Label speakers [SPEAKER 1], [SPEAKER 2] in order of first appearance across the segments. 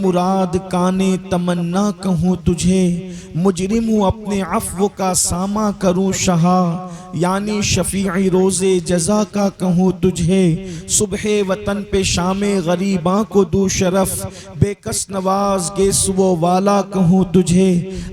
[SPEAKER 1] مراد کانے تمنا کہوں تجھے، مجرم ہوں اپنے عفو کا ساماں کروں شہا، یعنی شفیع روز جزا کا کہوں تجھے، صبح وطن پہ شام غریباں کو دوں شرف، بے کس نواز گیسو والا کہوں تجھے،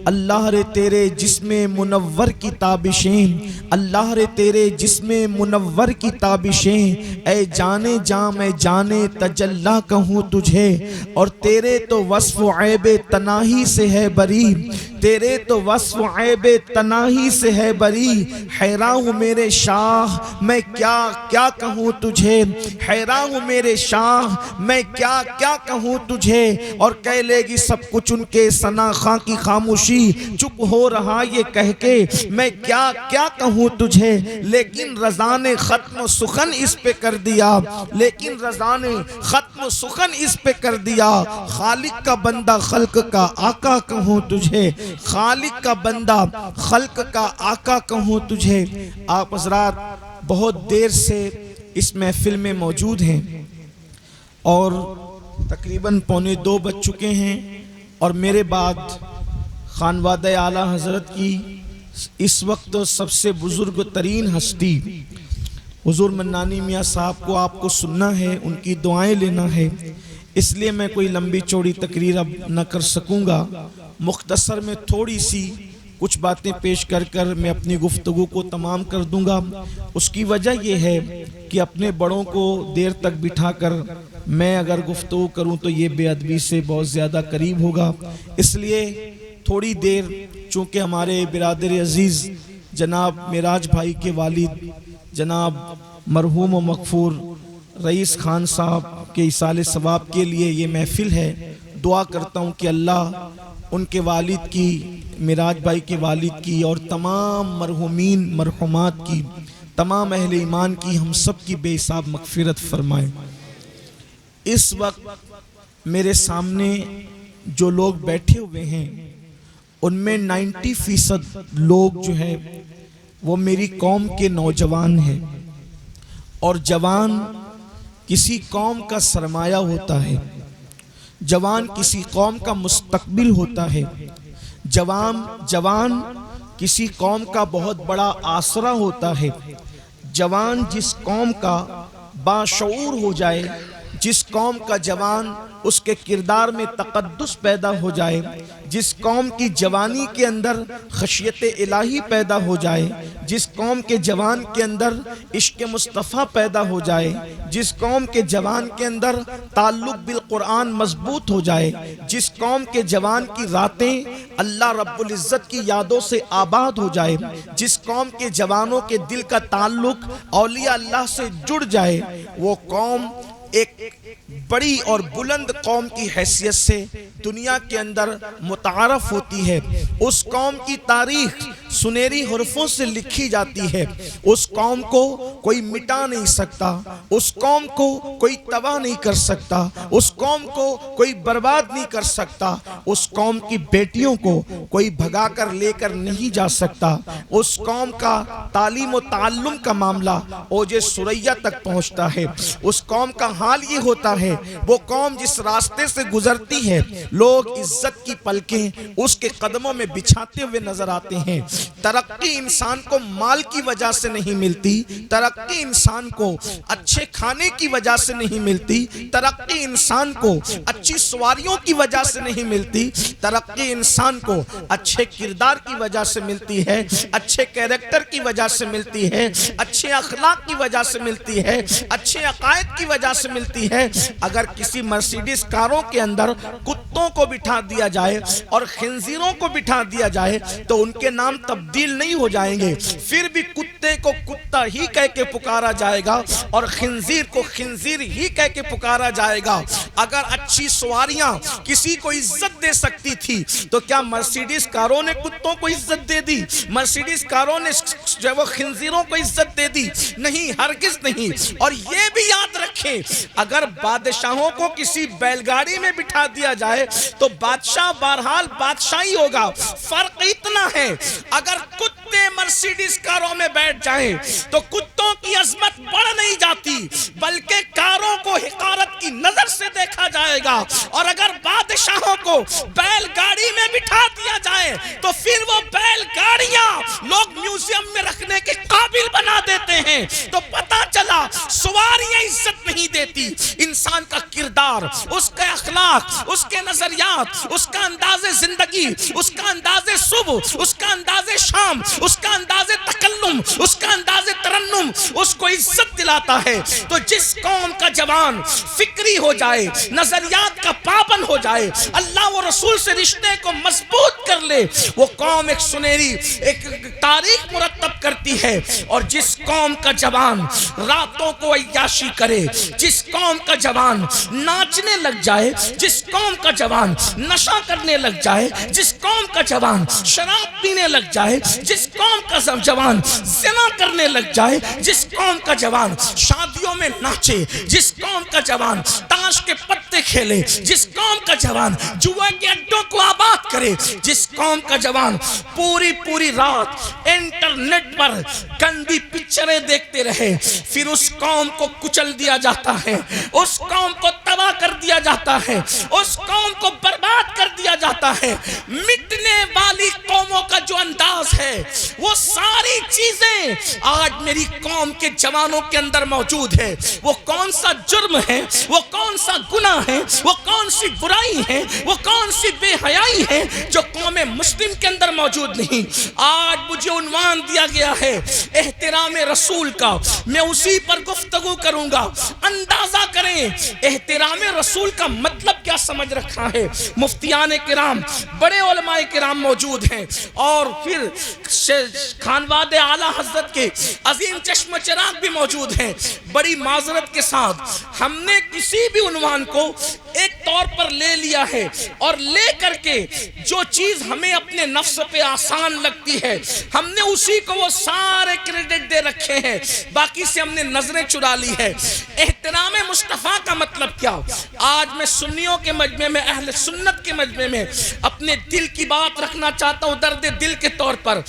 [SPEAKER 1] اللہ رے تیرے جسم منور کی تابشیں، اللہ رے تیرے جسم منور کی تابشیں، اے جانے جاں میں جانے تجلی کہوں تجھے، اور تیرے تو وصف عیب تناہی سے ہے بری، تیرے تو وصف عیب تناہی سے ہے بری، حیران ہوں میرے شاہ میں کیا کیا کہوں تجھے، حیران ہوں میرے شاہ میں کیا کیا کہوں تجھے، اور کہہ لے گی سب کچھ ان کے ثنا خاں کی خاموشی، چپ ہو رہا یہ کہہ کے میں کیا کیا کہوں تجھے، لیکن رضا نے ختم سخن اس پہ کر دیا، لیکن رضا نے ختم سخن اس پہ کر دیا، خالق کا بندہ خلق کا آقا کہوں تجھے، خالق کا بندہ خلق کا آقا کہوں تجھے۔ آپ حضرات بہت دیر سے اس محفل میں موجود ہیں اور تقریباً 1:45 بج چکے ہیں، اور میرے بعد خانوادہ اعلیٰ حضرت کی اس وقت سب سے بزرگ ترین ہستی حضور منانی میاں صاحب کو آپ کو سننا ہے، ان کی دعائیں لینا ہے، اس لیے میں کوئی لمبی چوڑی تقریر اب نہ کر سکوں گا، مختصر میں تھوڑی سی کچھ باتیں پیش کر کر میں اپنی گفتگو کو تمام کر دوں گا۔ اس کی وجہ یہ ہے کہ اپنے بڑوں کو دیر تک بٹھا کر میں اگر گفتگو کروں تو یہ بے ادبی سے بہت زیادہ قریب ہوگا، اس لیے تھوڑی دیر، چونکہ ہمارے برادر عزیز جناب معراج بھائی کے والد جناب مرحوم و مغفور رئیس خان صاحب کے ایصال ثواب کے لیے یہ محفل ہے، دعا کرتا ہوں کہ اللہ ان کے والد کی، معراج بھائی کے والد کی اور تمام مرحومین مرحومات کی، تمام اہل ایمان کی، ہم سب کی بے حساب مغفرت فرمائے۔ اس وقت میرے سامنے جو لوگ بیٹھے ہوئے ہیں ان میں 90% لوگ جو ہے وہ میری قوم کے نوجوان ہیں، اور جوان کسی قوم کا سرمایہ ہوتا ہے، جوان کسی قوم کا مستقبل ہوتا ہے، جوان کسی قوم کا بہت بڑا آسرا ہوتا ہے، جوان جس قوم کا باشعور ہو جائے، جس قوم کا جوان اس کے کردار میں تقدس پیدا ہو جائے، جس قوم کی جوانی کے اندر خشیت الہی پیدا ہو جائے، جس قوم کے جوان کے اندر عشق مصطفیٰ پیدا ہو جائے، جس قوم کے جوان کے اندر تعلق بالقرآن مضبوط ہو جائے، جس قوم کے جوان کی راتیں اللہ رب العزت کی یادوں سے آباد ہو جائے، جس قوم کے جوانوں کے دل کا تعلق اولیاء اللہ سے جڑ جائے، وہ قوم ایک بڑی اور بلند قوم کی حیثیت سے دنیا کے اندر متعارف ہوتی ہے۔ اس قوم کی تاریخ سنہری حرفوں سے لکھی جاتی ہے، اس قوم کو کوئی مٹا نہیں سکتا، اس قوم کو کوئی تباہ نہیں کر سکتا، اس قوم کو کوئی برباد نہیں کر سکتا، اس قوم کی بیٹیوں کو کوئی بھگا کر لے کر نہیں جا سکتا، اس قوم کا تعلیم و تعلم کا معاملہ اوج ثریا تک پہنچتا ہے۔ اس قوم کا حال یہ ہوتا ہے، وہ قوم جس راستے سے گزرتی ہے لوگ عزت کی پلکیں اس کے قدموں میں بچھاتے ہوئے نظر آتے ہیں۔ ترقی انسان کو مال کی وجہ سے نہیں ملتی، ترقی انسان کو اچھے کھانے کی وجہ سے نہیں ملتی، ترقی انسان کو اچھی سواریوں کی وجہ سے نہیں ملتی، ترقی انسان کو اچھے کردار کی وجہ سے ملتی ہے، اچھے کیریکٹر کی وجہ سے ملتی ہے، اچھے اخلاق کی وجہ سے ملتی ہے، اچھے عقائد کی وجہ سے ملتی ہے۔ اگر کسی مرسیڈیز کاروں کے اندر کتوں کو بٹھا دیا جائے اور خنزیروں کو بٹھا دیا جائے تو ان کے نام تبدیل نہیں ہو جائیں گے، پھر بھی کتے کو کتا ہی کہہ کے پکارا جائے گا اور خنزیر کو خنزیر ہی کہہ کے پکارا جائے گا۔ اگر اچھی سواریاں کسی کو عزت دے سکتی تھی تو کیا مرسیڈیز کاروں نے کتوں کو عزت دے دی؟ مرسیڈیز کاروں نے جو وہ خنزیروں کو عزت دے دی؟ نہیں، ہرگز نہیں۔ اور یہ بھی یاد رکھیں، اگر بادشاہوں کو کسی بیل گاڑی میں بٹھا دیا جائے تو بادشاہ بہرحال بادشاہی ہوگا، فرق اتنا ہے۔ اگر کتے کتے مرسیڈیز کاروں میں بیٹھ جائیں تو کتوں کی عظمت بڑھ نہیں جاتی بلکہ کاروں کو حقارت کی نظر سے دیکھا جائے گا، اور اگر بادشاہوں کو بیل گاڑی میں بٹھا دیا جائے تو پھر وہ بیل گاڑیاں لوگ میوزیم میں رکھنے کے قابل بنا دیتے ہیں۔ تو پتہ چلا سواریاں عزت نہیں دیتی، انسان کا کردار، اس کا اخلاق، اس کے نظریات، اس کا انداز زندگی، اس کا انداز صبح، اس کا انداز شام، اس کا انداز تکلم، اس کا انداز ترنم اس کو عزت دلاتا ہے۔ تو جس قوم کا جوان فکری ہو جائے، نظریات کا پابند ہو جائے، اللہ و رسول سے رشتے کو مضبوط کر لے، وہ قوم ایک سنہری ایک تاریخ مرتب کرتی ہے۔ اور جس قوم کا جوان راتوں کو عیاشی کرے، جس قوم کا جوان ناچنے لگ جائے، جس قوم کا جوان نشہ کرنے لگ جائے، جس قوم کا جوان شراب پینے لگ جائے، جس قوم کا جوان زنا کرنے لگ جائے، جس قوم کا جوان شادیوں میں ناچے، جس قوم کا جوان تاش کے پتے کھیلے، جس قوم کا جوان جوا کے اڈوں کو آباد کرے، جس قوم کا جوان پوری رات انٹرنیٹ پر گندی پکچریں دیکھتے رہے، پھر اس قوم کو کچل دیا جاتا ہے، اس قوم کو تباہ کر دیا جاتا ہے، اس قوم کو برباد کر دیا جاتا ہے۔ مٹنے والی قوموں کا جو انداز ہے وہ ساری چیزیں آج میری قوم کے جوانوں کے اندر موجود ہے۔ وہ کون سا جرم ہے، وہ کون سا گناہ ہے، وہ کون سی برائی ہے، وہ کون سی بے حیائی ہے جو قوم مسلم کے اندر موجود نہیں۔ آج مجھے عنوان دیا گیا ہے احترام رسول کا، میں اسی پر گفتگو کروں گا۔ اندازہ کریں احترام رسول کا مطلب کیا سمجھ رکھا ہے۔ مفتیان کرام، بڑے علماء کرام موجود ہیں، اور پھر خانواد اعلیٰ حضرت کے عظیم چشم چراغ بھی موجود ہیں۔ بڑی معذرت کے ساتھ ہم نے کسی بھی عنوان کو ایک طور پر لے لیا ہے، اور لے کر کے جو چیز ہمیں اپنے نفس پہ آسان لگتی ہے ہم نے اسی کو وہ سارے کریڈٹ دے رکھے ہیں، باقی سے ہم نے نظریں چرا لی ہے۔ احترام مصطفیٰ کا مطلب کیا؟ آج میں سنیوں کے مجمع میں، اہل سنت کے مجمع میں اپنے دل کی بات رکھنا چاہتا ہوں، درد دل کے طور پر۔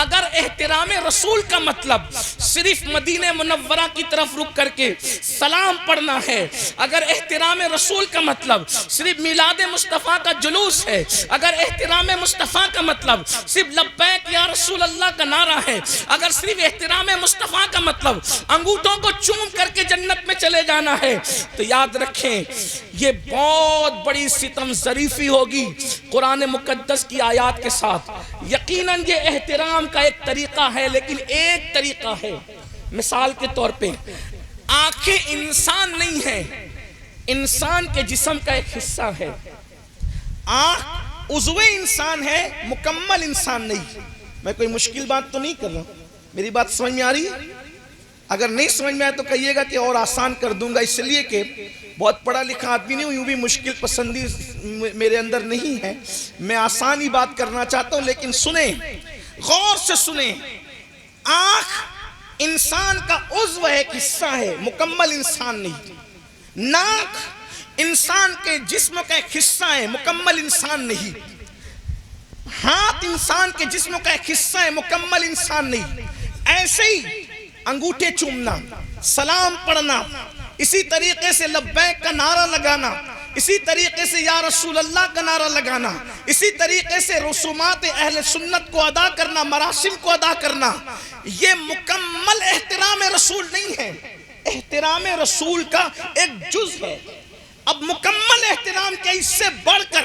[SPEAKER 1] اگر احترام رسول کا مطلب صرف مدینہ منورہ کی طرف رک کر کے سلام پڑھنا ہے، اگر احترام رسول کا مطلب صرف میلاد مصطفیٰ کا جلوس ہے، اگر احترام مصطفیٰ کا مطلب صرف لبیک یا رسول اللہ کا نعرہ ہے، اگر صرف احترام مصطفیٰ کا مطلب انگوٹھوں کو چوم کر کے جنت میں چلے جانا ہے، تو یاد رکھیں یہ بہت بڑی ستم ظریفی ہوگی قرآن مقدس کی آیات کے ساتھ۔ یقیناً یہ احترام کا ایک طریقہ ہے، لیکن ایک طریقہ ہے۔ مثال کے طور پہ آنکھیں انسان نہیں ہے، انسان کے جسم کا ایک حصہ ہے۔ آنکھ عضو انسان ہے، مکمل انسان نہیں۔ میں کوئی مشکل بات تو نہیں کر رہا، میری بات سمجھ میں آ رہی ہے؟ اگر نہیں سمجھ میں آئے تو کہیے گا کہ اور آسان کر دوں گا، اس لیے کہ بہت پڑھا لکھا آدمی نہیں ہوں، یوں بھی مشکل پسندی میرے اندر نہیں ہے، میں آسان ہی بات کرنا چاہتا ہوں۔ لیکن سنیں، غور سے سنیں، آنکھ انسان کا عضو ہے، ایک حصہ ہے، مکمل انسان نہیں۔ ناک انسان کے جسم کا ایک حصہ ہے، مکمل انسان نہیں۔ ہاتھ انسان کے جسم کا ایک حصہ ہے، مکمل انسان نہیں۔ ایسے ہی انگوٹھے چومنا، سلام پڑھنا، اسی طریقے سے لبیک کا نعرہ لگانا، اسی طریقے سے یا رسول اللہ کا نعرہ لگانا، اسی طریقے سے رسومات اہل سنت کو ادا کرنا، مراسم کو ادا کرنا، یہ مکمل احترام رسول نہیں ہے، احترام رسول کا ایک جز ہے۔ اب مکمل احترام کے اس سے بڑھ کر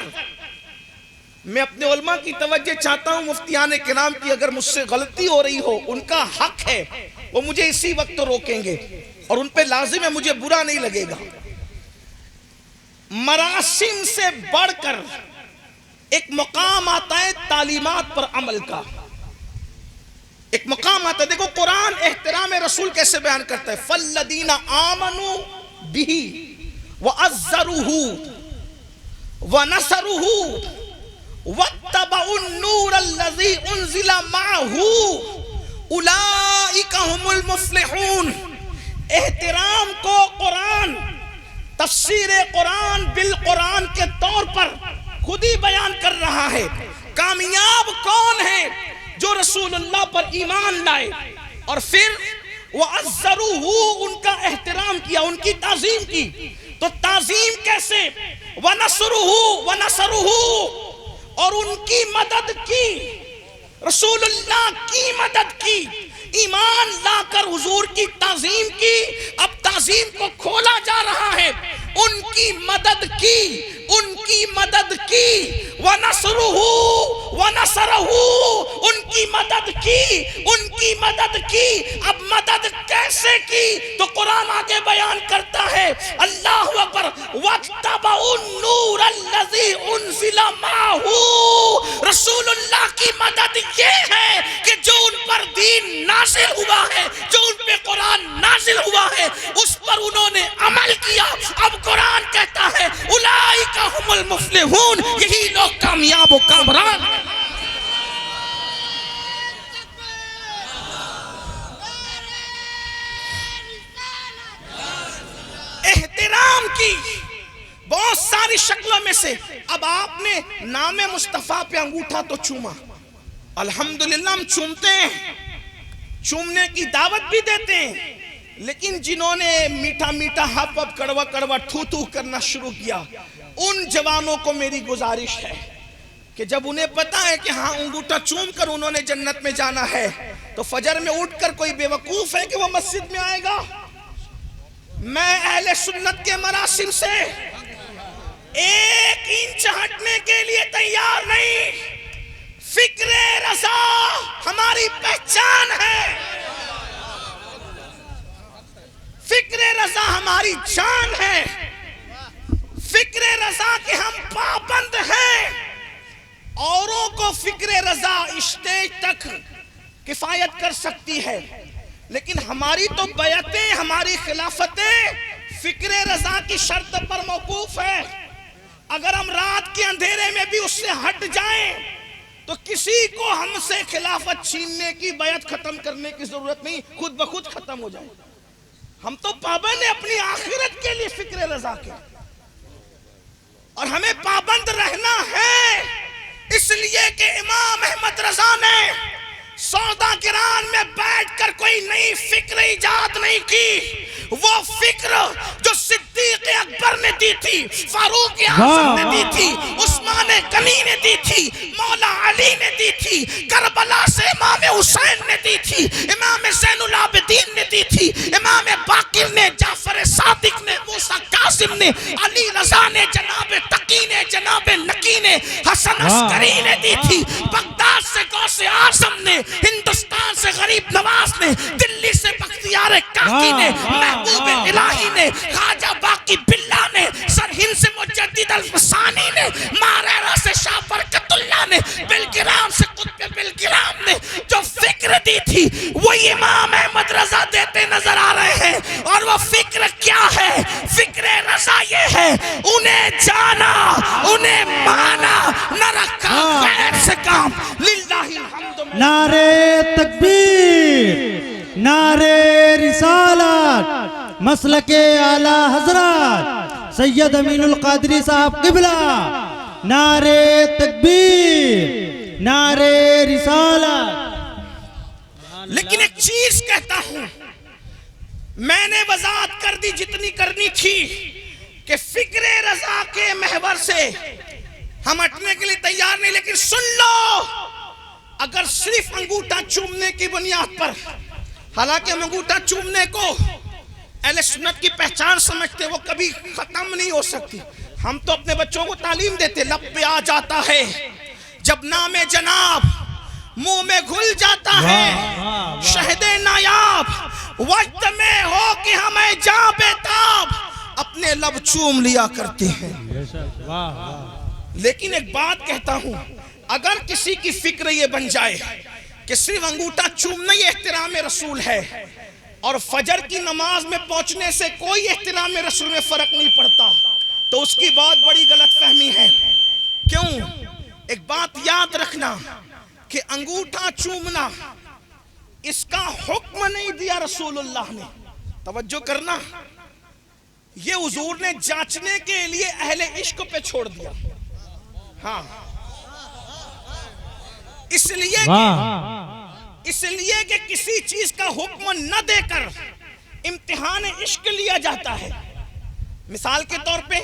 [SPEAKER 1] میں اپنے علماء کی توجہ چاہتا ہوں، مفتیان کرام کی اگر مجھ سے غلطی ہو رہی ہو، ان کا حق ہے، وہ مجھے اسی وقت روکیں گے اور ان پہ لازم ہے، مجھے برا نہیں لگے گا۔ مراسم سے بڑھ کر ایک مقام آتا ہے تعلیمات پر عمل کا، ایک مقام آتا ہے۔ دیکھو قرآن احترام رسول کیسے بیان کرتا ہے، فَالَّذِينَ آمَنُوا بِهِ وَعَزَّرُوهُ وَنَصَرُوهُ وَاتَّبَعُوا النُّورَ الَّذِي أُنزِلَ مَعَهُ أُولَئِكَ هُمُ الْمُفْلِحُونَ۔ احترام کو قرآن تفسیر قرآن بالقرآن کے طور پر خود ہی بیان کر رہا ہے۔ کامیاب کون ہے جو رسول اللہ پر ایمان لائے اور پھر وَعَزَّرُوهُ ان کا احترام کیا، ان کی تعظیم کی. تو تعظیم کیسے؟ وَنَصَرُوهُ اور ان کی مدد کی، رسول اللہ کی مدد کی، ایمان لا کر حضور کی تعظیم کی. اب تعظیم کو کھولا جا رہا ہے، ان کی مدد کی، ان کی مدد کی. وَنَصَرُوهُ ان کی مدد کی، ان کی مدد کی. اب مدد کیسے کی؟ تو قرآن آگے بیان کرتا ہے، اللہ اکبر، وَاتَّبَعُوا النُّورَ الَّذِي أُنزِلَ مَعَهُ. رسول اللہ کی مدد یہ ہے کہ جو ان پر دین نازل ہوا ہے، جو ان پہ قرآن نازل ہوا ہے، اس پر انہوں نے عمل کیا. اب قرآن کہتا ہے اولئک هم المفلحون، یہی لوگ کامیاب و کامران. احترام کی بہت ساری شکلوں میں سے. اب آپ نے نام مصطفیٰ پہ انگوٹھا تو چوما، الحمدللہ ہم چومتے ہیں، چومنے کی دعوت بھی دیتے ہیں. لیکن جنہوں نے میٹھا میٹھا ہپ ہپ کڑوا کڑوا تھو تھو کرنا شروع کیا، ان جوانوں کو میری گزارش ہے کہ جب انہیں پتا ہے کہ ہاں انگوٹھا چوم کر انہوں نے جنت میں جانا ہے، تو فجر میں اٹھ کر کوئی بے وقوف ہے کہ وہ مسجد میں آئے گا؟ میں اہل سنت کے مراسم سے ایک انچ ہٹنے کے لیے تیار نہیں. فکر رضا ہماری پہچان ہے، فکر رضا ہماری جان ہے، فکر رضا کے ہم پابند ہیں. اوروں کو فکر رضا اسٹیج تک کفایت کر سکتی ہے، لیکن ہماری تو بیعتیں، ہماری خلافتیں فکر رضا کی شرط پر موقوف ہے. اگر ہم رات کے اندھیرے میں بھی اس سے ہٹ جائیں تو کسی کو ہم سے خلافت چھیننے کی بیعت ختم کرنے کی ضرورت نہیں، خود بخود ختم ہو جائے. ہم تو پابند ہیں اپنی آخرت کے لیے فکر رضا کے، اور ہمیں پابند رہنا ہے. اس لیے کہ امام احمد رضا نے سودا گران میں بیٹھ کر کوئی نئی فکر ایجاد نہیں کی. وہ فکر جو صدیق اکبر نے دی تھی، فاروق اعظم نے دی تھی، عثمان غنی نے دی تھی، مولا علی نے دی تھی، کربلا سے امام حسین نے دی تھی، امام زین العابدین نے دی تھی، امام باقر نے، جعفر صادق نے، موسیٰ کاظم نے، علی رضا نے، جناب تقی نے، جناب نقی نے، حسن عسکری نے دی تھی، بغداد سے غوث اعظم نے، ہندوستان سے غریب نواز نے، دلی سے بختیار کاکی نے، محبوب الہی نے، خواجہ باقی باللہ نے، سرہند سے مجدد الفسانی نے، ماریرہ سے شاہ برکت اللہ نے، بلگرام سے قطب بلگرام نے جو فکر دی تھی وہی امام احمد رضا دیتے نظر آ رہے ہیں. اور وہ فکر کیا ہے؟ فکر رضا یہ ہے، انہیں جانا، انہیں مانا، نہ رکھا غیر سے کام. للہ الحمد.
[SPEAKER 2] نعرے تکبیر، نعرے رسالت، مسلک اعلی حضرت سید امین القادری صاحب قبلہ. نعرے تکبیر، نعرے رسالت.
[SPEAKER 1] لیکن ایک چیز کہتا ہوں، میں نے وضاحت کر دی جتنی کرنی تھی کہ فکر رضا کے محور سے ہم ہٹنے کے لیے تیار نہیں. لیکن سن لو، اگر صرف انگوٹھا چومنے کی بنیاد پر، حالانکہ ہم انگوٹھا چومنے کو اہل سنت کی پہچان سمجھتے، وہ کبھی ختم نہیں ہو سکتی. ہم تو اپنے بچوں کو تعلیم دیتے، لب پہ آ جاتا ہے جب نام جناب، منہ میں گھل جاتا ہے شہد نایاب، وقت میں ہو کہ ہمیں جاں بیتاب، اپنے لب چوم لیا کرتے ہیں. لیکن ایک بات کہتا ہوں، اگر کسی کی فکر یہ بن جائے کہ صرف انگوٹھا چومنا ہی احترام رسول ہے اور فجر کی نماز میں پہنچنے سے کوئی احترام رسول میں فرق نہیں پڑتا، تو اس کی بہت بڑی غلط فہمی ہے. کیوں؟ ایک بات یاد رکھنا کہ انگوٹھا چومنا اس کا حکم نہیں دیا رسول اللہ نے. توجہ کرنا، یہ حضور نے جانچنے کے لیے اہل عشق پہ چھوڑ دیا. ہاں، اس لیے کہ کسی چیز کا حکم نہ دے کر امتحان عشق لیا جاتا ہے. مثال کے طور پہ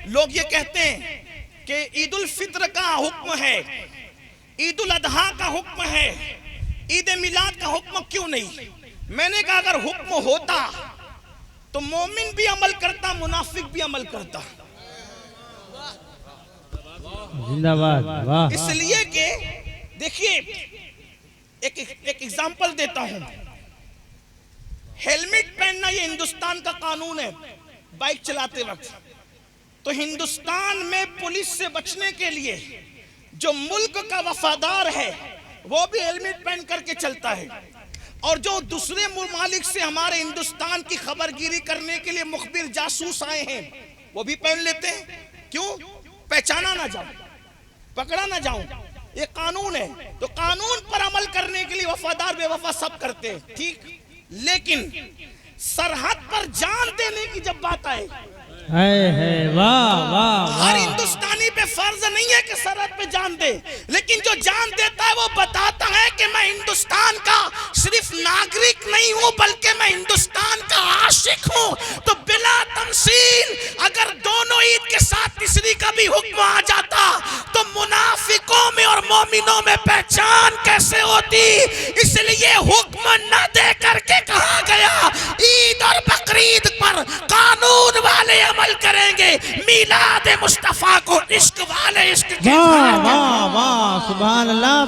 [SPEAKER 1] لوگ یہ کہتے ہیں کہ عید الفطر کا حکم ہے، عید الاضحیٰ کا حکم ہے، عید میلاد کا حکم کیوں نہیں؟ میں نے کہا اگر حکم ہوتا تو مومن بھی عمل کرتا، منافق بھی عمل کرتا.
[SPEAKER 2] زندہ باد. واہ.
[SPEAKER 1] اس لیے کہ دیکھیے ایک ایگزامپل دیتا ہوں. ہیلمٹ پہننا یہ ہندوستان کا قانون ہے بائک چلاتے وقت. تو ہندوستان میں پولیس سے بچنے کے لیے جو ملک کا وفادار ہے وہ بھی ہیلمٹ پہن کر کے چلتا ہے، اور جو دوسرے ممالک سے ہمارے ہندوستان کی خبر گیری کرنے کے لیے مخبر جاسوس آئے ہیں وہ بھی پہن لیتے ہیں. کیوں؟ پہچانا نہ جاؤں، پکڑا نہ جاؤں. یہ قانون ہے. تو قانون پر عمل کرنے کے لیے وفادار بے وفا سب کرتے ہیں، ٹھیک. لیکن سرحد پر جان دینے کی جب بات آئے، ہر ہندوستانی پہ فرض نہیں ہے کہ سرحد پہ جان دے، لیکن جو جان دیتا ہے وہ بتاتا ہے کہ میں ہندوستان کا صرف ناگرک نہیں ہوں بلکہ میں ہندوستان کا عاشق ہوں. تو بلا تمثیل اگر دونوں عید کے ساتھ تیسری کا بھی حکم آ جاتا تو منافقوں میں اور مومنوں میں پہچان کیسے ہوتی؟ اس لیے حکم نہ دے کر کے کہا گیا عید اور بقرعید پر قانون والے عمل کریں گے، میلاد مصطفیٰ کو عشق والے عشق کے
[SPEAKER 2] واہ واہ واہ. سبحان اللہ.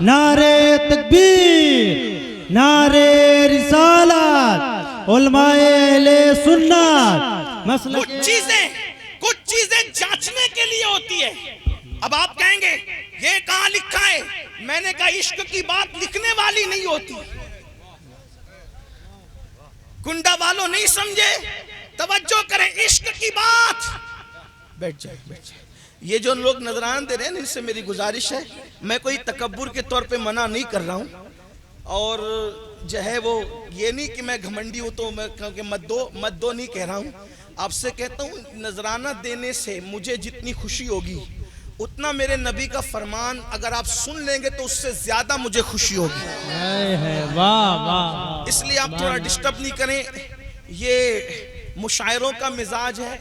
[SPEAKER 2] نعرے تکبیر، نعرے رسالت، علماء اہل سنت مسلک.
[SPEAKER 1] کچھ چیزیں جانچنے کے لیے ہوتی ہے. اب آپ کہیں گے یہ کہاں لکھا ہے؟ میں نے کہا عشق کی بات لکھنے والی نہیں ہوتی. کنڈا والوں نہیں سمجھے، توجہ کریں. عشق کی بات. بیٹھ جائے. یہ جو لوگ نظران دے رہے ہیں ان سے میری گزارش ہے، میں کوئی تکبر کے طور پہ منع نہیں کر رہا ہوں، اور جو ہے وہ یہ نہیں کہ میں گھمنڈی ہوں تو میں مت دو نہیں کہہ رہا ہوں. آپ سے کہتا ہوں نذرانہ دینے سے مجھے جتنی خوشی ہوگی اتنا میرے نبی کا فرمان اگر آپ سن لیں گے تو اس سے زیادہ مجھے خوشی ہوگی. اس لیے آپ تھوڑا ڈسٹرب نہیں کریں. یہ مشاعروں کا مزاج ہے،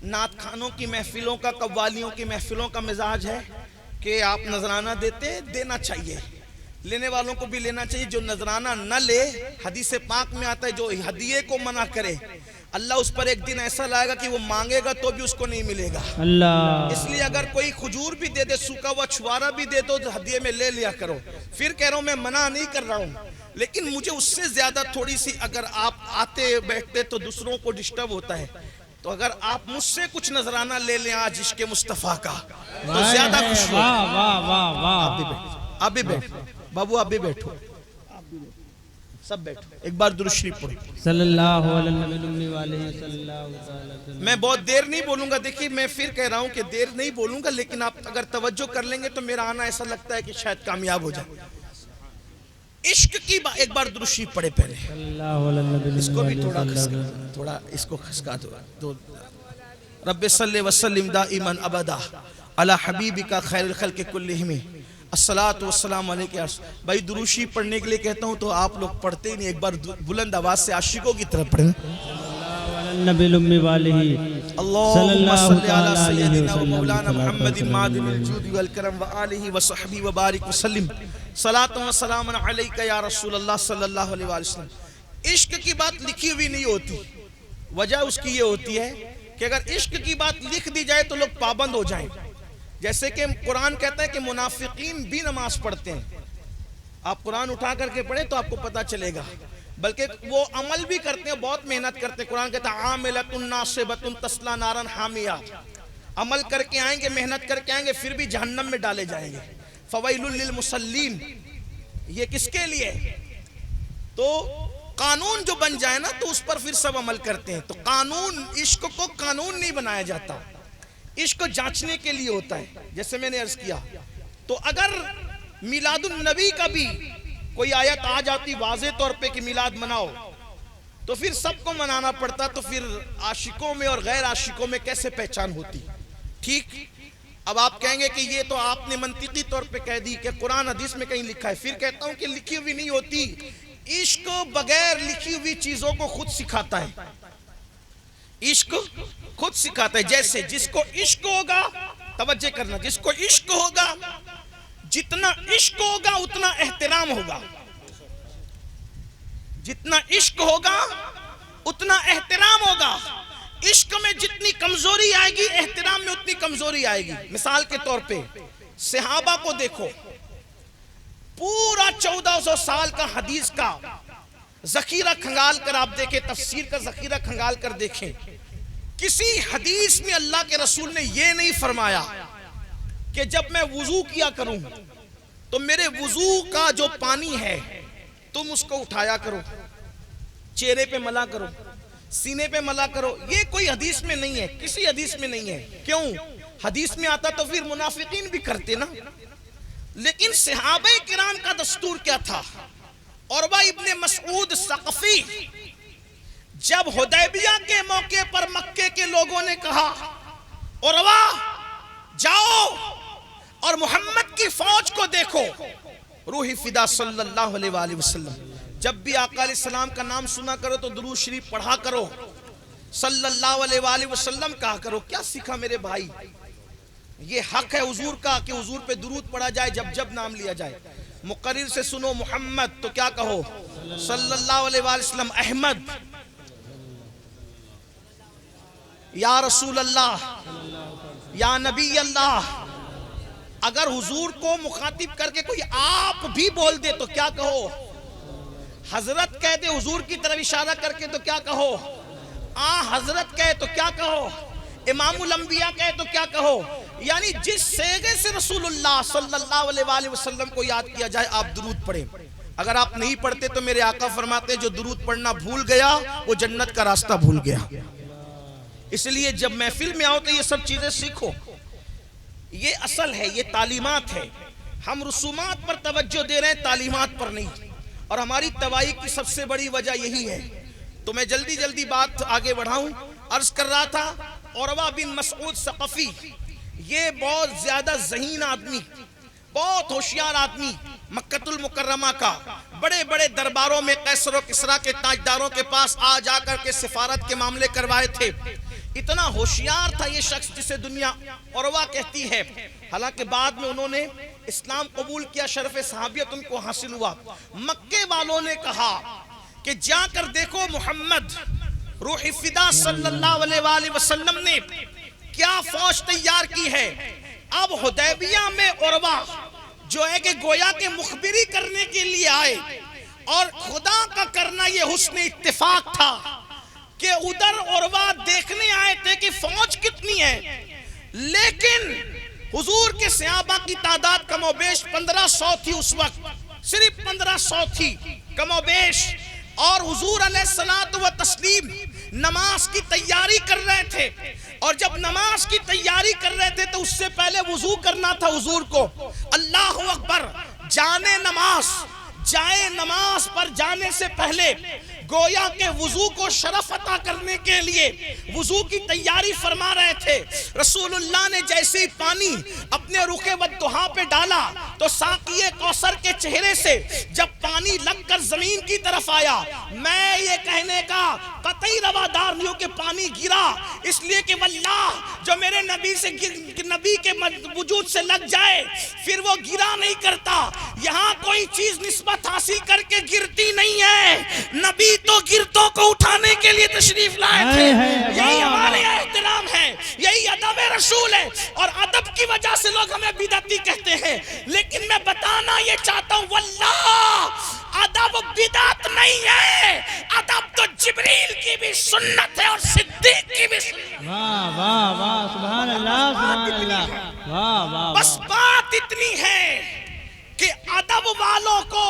[SPEAKER 1] نعت خانوں کی محفلوں کا، قوالیوں کی محفلوں کا مزاج ہے کہ آپ نذرانہ دینا چاہیے، لینے والوں کو بھی لینا چاہیے. جو نذرانہ نہ لے، حدیث پاک میں آتا ہے جو ہدیے کو منع کرے اللہ اس پر ایک دن ایسا لائے گا کہ وہ مانگے گا تو بھی اس کو نہیں ملے گا.
[SPEAKER 2] اللہ.
[SPEAKER 1] اس لیے اگر کوئی کھجور بھی دے دے، سوکھا ہوا چھوارا بھی دے دو تو ہدیے میں لے لیا کرو. پھر کہہ رہا ہوں میں منع نہیں کر رہا ہوں، لیکن مجھے اس سے زیادہ تھوڑی سی اگر آپ آتے بیٹھتے تو دوسروں کو ڈسٹرب ہوتا ہے. تو اگر آپ مجھ سے کچھ نذرانہ لے لیں آج عشق مصطفیٰ کا تو زیادہ خوشی ہوگی. آپ بھی بیٹھو بابو، آپ بھی بیٹھو، سب بیٹھو. ایک بار درود شریف پڑھو.
[SPEAKER 2] صلی اللہ علیہ وسلم.
[SPEAKER 1] میں بہت دیر نہیں بولوں گا. دیکھیے میں پھر کہہ رہا ہوں کہ دیر نہیں بولوں گا، لیکن آپ اگر توجہ کر لیں گے تو میرا آنا ایسا لگتا ہے کہ شاید کامیاب ہو جائے. عشق کی ایک بار درود شریف پڑھے پہلے. اس کو بھی تھوڑا اس کو خسکا دو. رب صلی وسلم دائما ابدا علی حبیبک خیر الخلق کلہم الصلاۃ والسلام علیک. بھائی درود شریف پڑھنے کے لیے کہتا ہوں تو آپ لوگ پڑھتے ہی نہیں. ایک بار بلند آواز سے عاشقوں کی طرف پڑھیں. اللہم صلی علی سیدنا و مولانا محمد معدن الجود والکرم وآلہ وصحبہ وبارک وسلم. صلاۃ و سلام علیک یا رسول اللہ صلی اللہ علیہ وسلم. عشق کی بات لکھی ہوئی نہیں ہوتی. وجہ اس کی یہ ہوتی ہے کہ اگر عشق کی بات لکھ دی جائے تو لوگ پابند ہو جائیں. جیسے کہ قرآن کہتا ہے کہ منافقین بھی نماز پڑھتے ہیں. آپ قرآن اٹھا کر کے پڑھیں تو آپ کو پتہ چلے گا. بلکہ وہ عمل بھی کرتے ہیں، بہت محنت کرتے ہیں. قرآن کہتا ہے عاملۃ ناصبۃ تصلیٰ نارا حامیہ. عمل کر کے آئیں گے، محنت کر کے آئیں گے، پھر بھی جہنم میں ڈالے جائیں گے. فویل للمصلین. یہ کس کے لیے؟ تو قانون جو بن جائے نا تو اس پر پھر سب عمل کرتے ہیں. تو قانون، عشق کو قانون نہیں بنایا جاتا، عشق جانچنے کے لیے ہوتا ہے. جیسے میں نے عرض کیا تو اگر میلاد النبی کا بھی کوئی آیت آ جاتی واضح طور پہ کہ میلاد مناؤ تو پھر سب کو منانا پڑتا. تو پھر عاشقوں میں اور غیر عاشقوں میں کیسے پہچان ہوتی؟ ٹھیک. اب آپ کہیں گے کہ یہ تو آپ نے منطقی طور پہ کہہ دی کہ قرآن حدیث میں کہیں لکھا ہے. پھر کہتا ہوں کہ لکھی ہوئی نہیں ہوتی. عشق بغیر لکھی ہوئی چیزوں کو خود سکھاتا ہے. عشق خود سکھاتا ہے. جیسے جس کو عشق ہوگا، توجہ کرنا، جس کو عشق ہوگا، جتنا عشق ہوگا اتنا احترام ہوگا. جتنا عشق ہوگا اتنا احترام ہوگا. عشق میں جتنی کمزوری آئے گی احترام میں اتنی کمزوری آئے گی. مثال کے طور پہ صحابہ کو دیکھو، پورا 1400 سال کا حدیث کا ذخیرہ کھنگال کر آپ دیکھیں، تفسیر کا ذخیرہ کھنگال کر دیکھیں، کسی حدیث میں اللہ کے رسول نے یہ نہیں فرمایا کہ جب میں وضو کیا کروں تو میرے وضو کا جو پانی ہے تم اس کو اٹھایا کرو، چہرے پہ ملا کرو، سینے پہ ملا کرو. یہ کوئی حدیث میں نہیں ہے، کسی حدیث میں نہیں ہے. کیوں؟ حدیث میں آتا تو پھر منافقین بھی کرتے نا. لیکن صحابہ کرام کا دستور کیا تھا؟ عروہ ابن مسعود ثقفی جب حدیبیہ کے موقع پر مکے کے لوگوں نے کہا عروہ جاؤ اور محمد کی فوج کو دیکھو، روح فدا صلی اللہ علیہ وآلہ وسلم، جب بھی آقا علیہ السلام کا نام سنا کرو تو درود شریف پڑھا کرو، صلی اللہ علیہ وآلہ وسلم کہا کرو. کیا سیکھا میرے بھائی؟ یہ حق ہے حضور کا کہ حضور پہ درود پڑھا جائے جب جب نام لیا جائے. مقرر سے سنو محمد تو کیا کہو؟ صلی اللہ علیہ وآلہ وسلم. احمد یا رسول اللہ، یا نبی اللہ. اگر حضور کو مخاطب کر کے کوئی آپ بھی بول دے تو کیا کہو؟ حضرت کہہ دے حضور کی طرف اشارہ کر کے تو کیا کہو؟ حضرت کہے تو کیا کہو؟ امام الانبیاء کہے تو کیا کہو؟ یعنی جس صیغے سے رسول اللہ صلی اللہ علیہ وآلہ وسلم کو یاد کیا جائے آپ درود پڑھیں. اگر آپ نہیں پڑھتے تو میرے آقا فرماتے جو درود پڑھنا بھول گیا وہ جنت کا راستہ بھول گیا. اس لیے جب محفل میں آؤ تو یہ سب چیزیں سیکھو. یہ اصل ہے، یہ تعلیمات ہے. ہم رسومات پر توجہ دے رہے ہیں، تعلیمات پر نہیں. اور ہماری تباہی کی سب سے بڑی وجہ یہی ہے. تو میں جلدی جلدی بات آگے بڑھاؤں. عرض کر رہا تھا عروہ بن مسعود ثقفی یہ بہت زیادہ ذہین آدمی، بہت ہوشیار آدمی، مکہ المکرمہ کا بڑے بڑے درباروں میں قیصر و کسریٰ کے تاجداروں کے پاس آ جا کر کے سفارت کے معاملے کروائے تھے. اتنا ہوشیار تھا یہ شخص جسے دنیا عروہ کہتی ہے. حالانکہ بعد میں انہوں نے اسلام قبول کیا، شرف صحابیت ان کو حاصل ہوا. مکے والوں نے کہا کہ جا کر دیکھو محمد روح فدا صلی اللہ علیہ وآلہ وسلم نے کیا فوج تیار کی ہے. اب حدیبیہ میں عروہ جو ہے کہ گویا کے مخبری کرنے کے لیے آئے، اور خدا کا کرنا یہ حسن اتفاق تھا کہ ادھر عروہ دیکھنے آئے تھے کہ فوج کتنی ہے، لیکن حضور کے صحابہ کی تعداد کم و بیش 1500 تھی. اس وقت صرف 1500 تھی کم و بیش. اور حضور علیہ الصلوۃ والتسلیم نماز کی تیاری کر رہے تھے، اور جب نماز کی تیاری کر رہے تھے تو اس سے پہلے وضو کرنا تھا حضور کو. اللہ اکبر. جائے نماز پر جانے سے پہلے گویا کہ وضو کو شرف عطا کرنے کے لیے وضو کی تیاری فرما رہے تھے. رسول اللہ نے جیسے ہی پانی اپنے رخ والضحیٰ پہ ڈالا تو ساقی کوثر کے چہرے سے جب پانی لگ کر زمین کی طرف آیا، میں یہ کہنے کا قطعی روادار نہیں ہوں کہ پانی گرا، اس لیے کہ واللہ جو میرے نبی کے وجود سے لگ جائے پھر وہ گرا نہیں کرتا. یہاں کوئی چیز نسبت حاصل کر کے گرتی نہیں ہے، نبی تو گرتوں کو اٹھانے کے لیے تشریف لائے تھے. یہی ہمارے احترام ہے، یہی ادب رسول ہے. اور ادب کی وجہ سے لوگ ہمیں بدعتی کہتے ہیں، لیکن میں بتانا یہ چاہتا ہوں واللہ ادب بدعت نہیں ہے. ادب تو جبریل کی بھی سنت ہے اور صدیق کی بھی سنت.
[SPEAKER 2] واہ واہ واہ سبحان اللہ سبحان اللہ. واہ واہ.
[SPEAKER 1] بس بات اتنی ہے کہ ادب والوں کو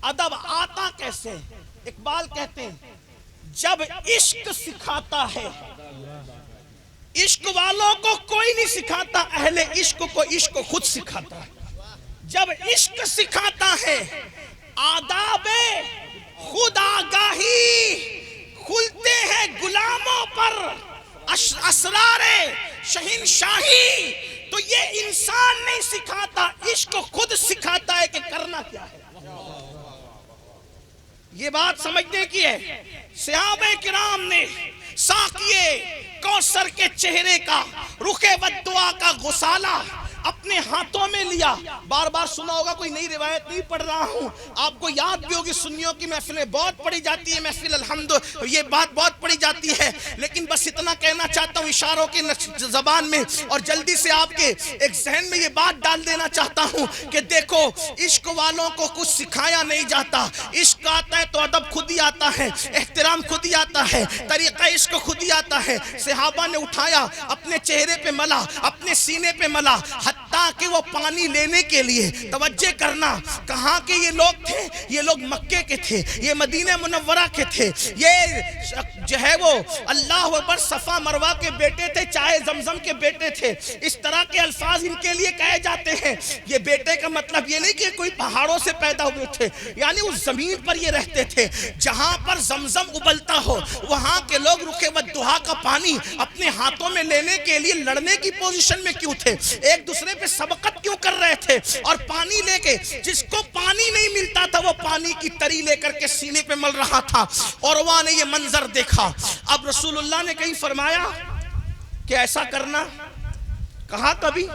[SPEAKER 1] ادب آتا کیسے؟ اقبال کہتے ہیں جب عشق سکھاتا ہے، عشق والوں کو کوئی نہیں سکھاتا، اہل عشق کو عشق خود سکھاتا ہے. جب عشق سکھاتا ہے آداب خود آگاہی کھلتے ہیں غلاموں پر، اسرار شہنشاہی تو یہ انسان نہیں سکھاتا، عشق خود سکھاتا ہے کہ کرنا کیا ہے۔ یہ بات سمجھنے کی ہے۔ صحابہ کرام نے ساقیے کوثر کے چہرے کا، رخ ودعا کا غسالہ اپنے ہاتھوں میں لیا۔ بار بار سنا ہوگا، کوئی نئی روایت نہیں پڑھ رہا ہوں، آپ کو یاد بھی ہوگی، سنیوں کی محفلیں بہت پڑھی جاتی ہے، محفل الحمد یہ بات بہت پڑھی جاتی ہے، لیکن بس اتنا کہنا چاہتا ہوں اشاروں کی زبان میں، اور جلدی سے آپ کے ایک ذہن میں یہ بات ڈال دینا چاہتا ہوں کہ دیکھو، عشق والوں کو کچھ سکھایا نہیں جاتا، عشق آتا ہے تو ادب خود ہی آتا ہے، احترام خود ہی آتا ہے، طریقہ عشق خود ہی آتا ہے۔ صحابہ نے اٹھایا، اپنے چہرے پہ ملا، اپنے سینے پہ ملا، حتیٰ کہ وہ پانی لینے کے لیے، توجہ کرنا، کہاں کے یہ لوگ تھے؟ یہ لوگ مکے کے تھے، یہ مدینہ منورہ کے تھے، یہ جو ہے وہ اللہ اکبر صفا مروہ کے بیٹے تھے، چائے زمزم کے بیٹے تھے، اس طرح کے الفاظ ان کے لیے کہے جاتے ہیں۔ یہ بیٹے کا مطلب یہ نہیں کہ کوئی پہاڑوں سے پیدا ہوئے تھے، یعنی اس زمین پر یہ رہتے تھے جہاں پر زمزم ابلتا ہو، وہاں کے لوگ رخ ودعا کا پانی اپنے ہاتھوں میں لینے کے لیے لڑنے کی پوزیشن میں کیوں تھے؟ ایک دوسرے پہ سبقت کیوں کر رہے تھے؟ اور پانی لے کے، جس کو پانی نہیں ملتا تھا وہ پانی کی تری لے کر کے سینے پہ مل رہا تھا، اور وہاں نے یہ منظر دیکھا۔ اب رسول اللہ نے کہیں فرمایا کہ ایسا کرنا، کہا کبھی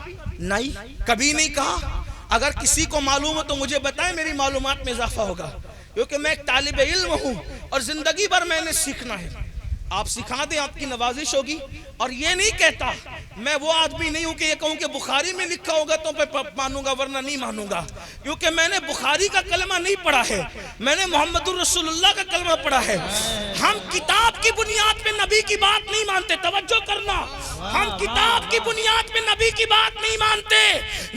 [SPEAKER 1] نہیں، کبھی نہیں کہا۔ اگر کسی کو معلوم ہو تو مجھے بتائیں، میری معلومات میں اضافہ ہوگا، کیونکہ میں ایک طالب علم ہوں اور زندگی بھر میں نے سیکھنا ہے۔ آپ سکھا دیں، آپ کی نوازش ہوگی۔ اور یہ نہیں کہتا، میں وہ آدمی نہیں ہوں کہ یہ کہوں کہ بخاری میں لکھا ہوگا تو میں مانوں گا ورنہ نہیں مانوں گا، کیونکہ میں نے بخاری کا کلمہ نہیں پڑھا ہے، میں نے محمد الرسول اللہ کا کلمہ پڑھا ہے۔ ہم کتاب کی بنیاد پہ نبی کی بات نہیں مانتے، توجہ کرنا، ہم کتاب کی بنیاد پہ نبی کی بات نہیں مانتے،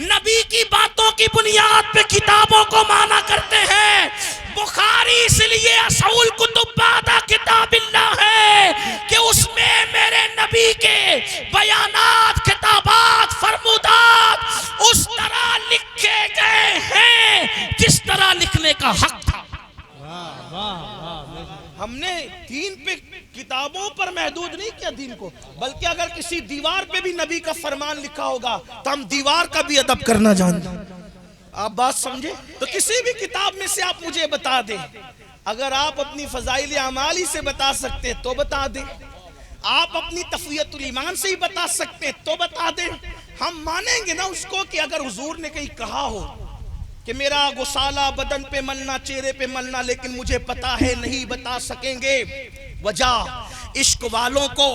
[SPEAKER 1] نبی کی باتوں کی بنیاد پہ کتابوں کو مانا کرتے ہیں۔ بخاری اس لیے اصول کتب بعد کتاب اللہ ہے کہ اس میں میرے نبی کے بیانات، خطابات، فرمودات اس طرح لکھے گئے ہیں جس طرح لکھنے کا حق تھا۔ ہم نے دین پہ، کتابوں پر محدود نہیں کیا دین کو، بلکہ اگر کسی دیوار پہ بھی نبی کا فرمان لکھا ہوگا تو ہم دیوار کا بھی ادب کرنا جانتے ہیں۔ آپ بات سمجھے؟ تو کسی بھی کتاب میں سے آپ مجھے بتا دیں، اگر آپ اپنی فضائل اعمال ہی سے بتا سکتے تو بتا دیں، آپ اپنی تقویت الایمان سے ہی بتا سکتے تو بتا دیں، ہم مانیں گے نا اس کو کہ اگر حضور نے کہیں کہا ہو کہ میرا غسالہ بدن پہ ملنا، چہرے پہ ملنا، لیکن مجھے پتا ہے نہیں بتا سکیں گے۔ وجہ، عشق والوں کو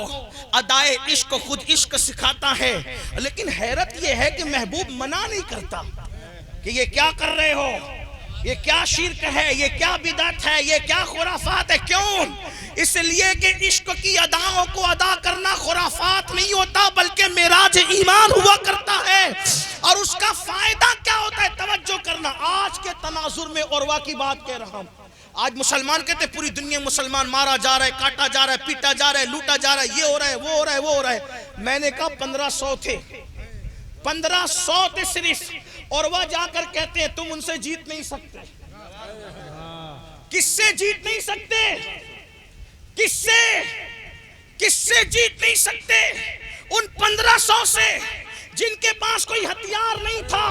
[SPEAKER 1] ادائے عشق خود عشق سکھاتا ہے، لیکن حیرت یہ ہے کہ محبوب منع نہیں کرتا کہ یہ کیا کر رہے ہو، یہ کیا شرک ہے، یہ کیا بدعت ہے، یہ کیا خرافات ہے۔ کیوں؟ اس لیے کہ عشق کی اداؤں کو ادا کرنا خرافات نہیں ہوتا، بلکہ معراج ایمان ہوا کرتا ہے۔ اور اس کا فائدہ کیا ہوتا ہے؟ توجہ کرنا، آج کے تناظر میں عروہ کی بات کہہ رہا ہوں۔ آج مسلمان کہتے ہیں پوری دنیا مسلمان مارا جا رہا ہے، کاٹا جا رہا ہے، پیٹا جا رہا ہے، لوٹا جا رہا ہے، یہ ہو رہا ہے، وہ ہو رہا ہے، وہ ہو رہا ہے۔ میں نے کہا 1500 تھے، 1500 تھے صرف۔ عروہ جا کر کہتے ہیں تم ان سے جیت نہیں سکتے۔ کس سے جیت نہیں سکتے؟ کس سے جیت نہیں سکتے؟ ان 1500 سے جن کے پاس کوئی ہتھیار نہیں تھا۔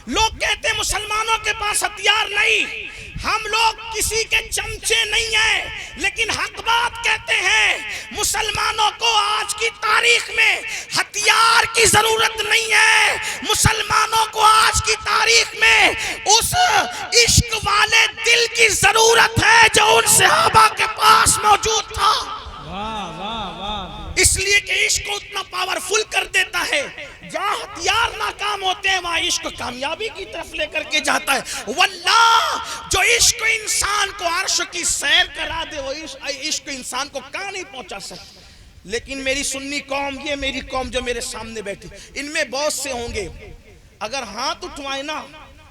[SPEAKER 1] لوگ کہتے ہیں مسلمانوں کے پاس ہتھیار نہیں، ہم لوگ کسی کے چمچے نہیں ہیں، لیکن حق بات کہتے ہیں مسلمانوں کو آج کی تاریخ میں ہتھیار کی ضرورت نہیں ہے، مسلمانوں کو آج کی تاریخ میں اس عشق والے دل کی ضرورت ہے جو ان صحابہ کے پاس موجود تھا۔ اس لیے کہ عشق کو اتنا پاورفل کر دیتا ہے، جہاں ہتھیار ناکام ہوتے ہیں وہاں عشق کامیابی کی طرف لے کر کے جاتا ہے۔ واللہ جو عشق انسان کو عرش کی سیر کرا دے وہ عشق انسان کو کہاں نہیں پہنچا سکتا۔ لیکن میری سنی قوم، یہ میری قوم جو میرے سامنے بیٹھی، ان میں بہت سے ہوں گے اگر ہاتھ اٹھوائیں نا،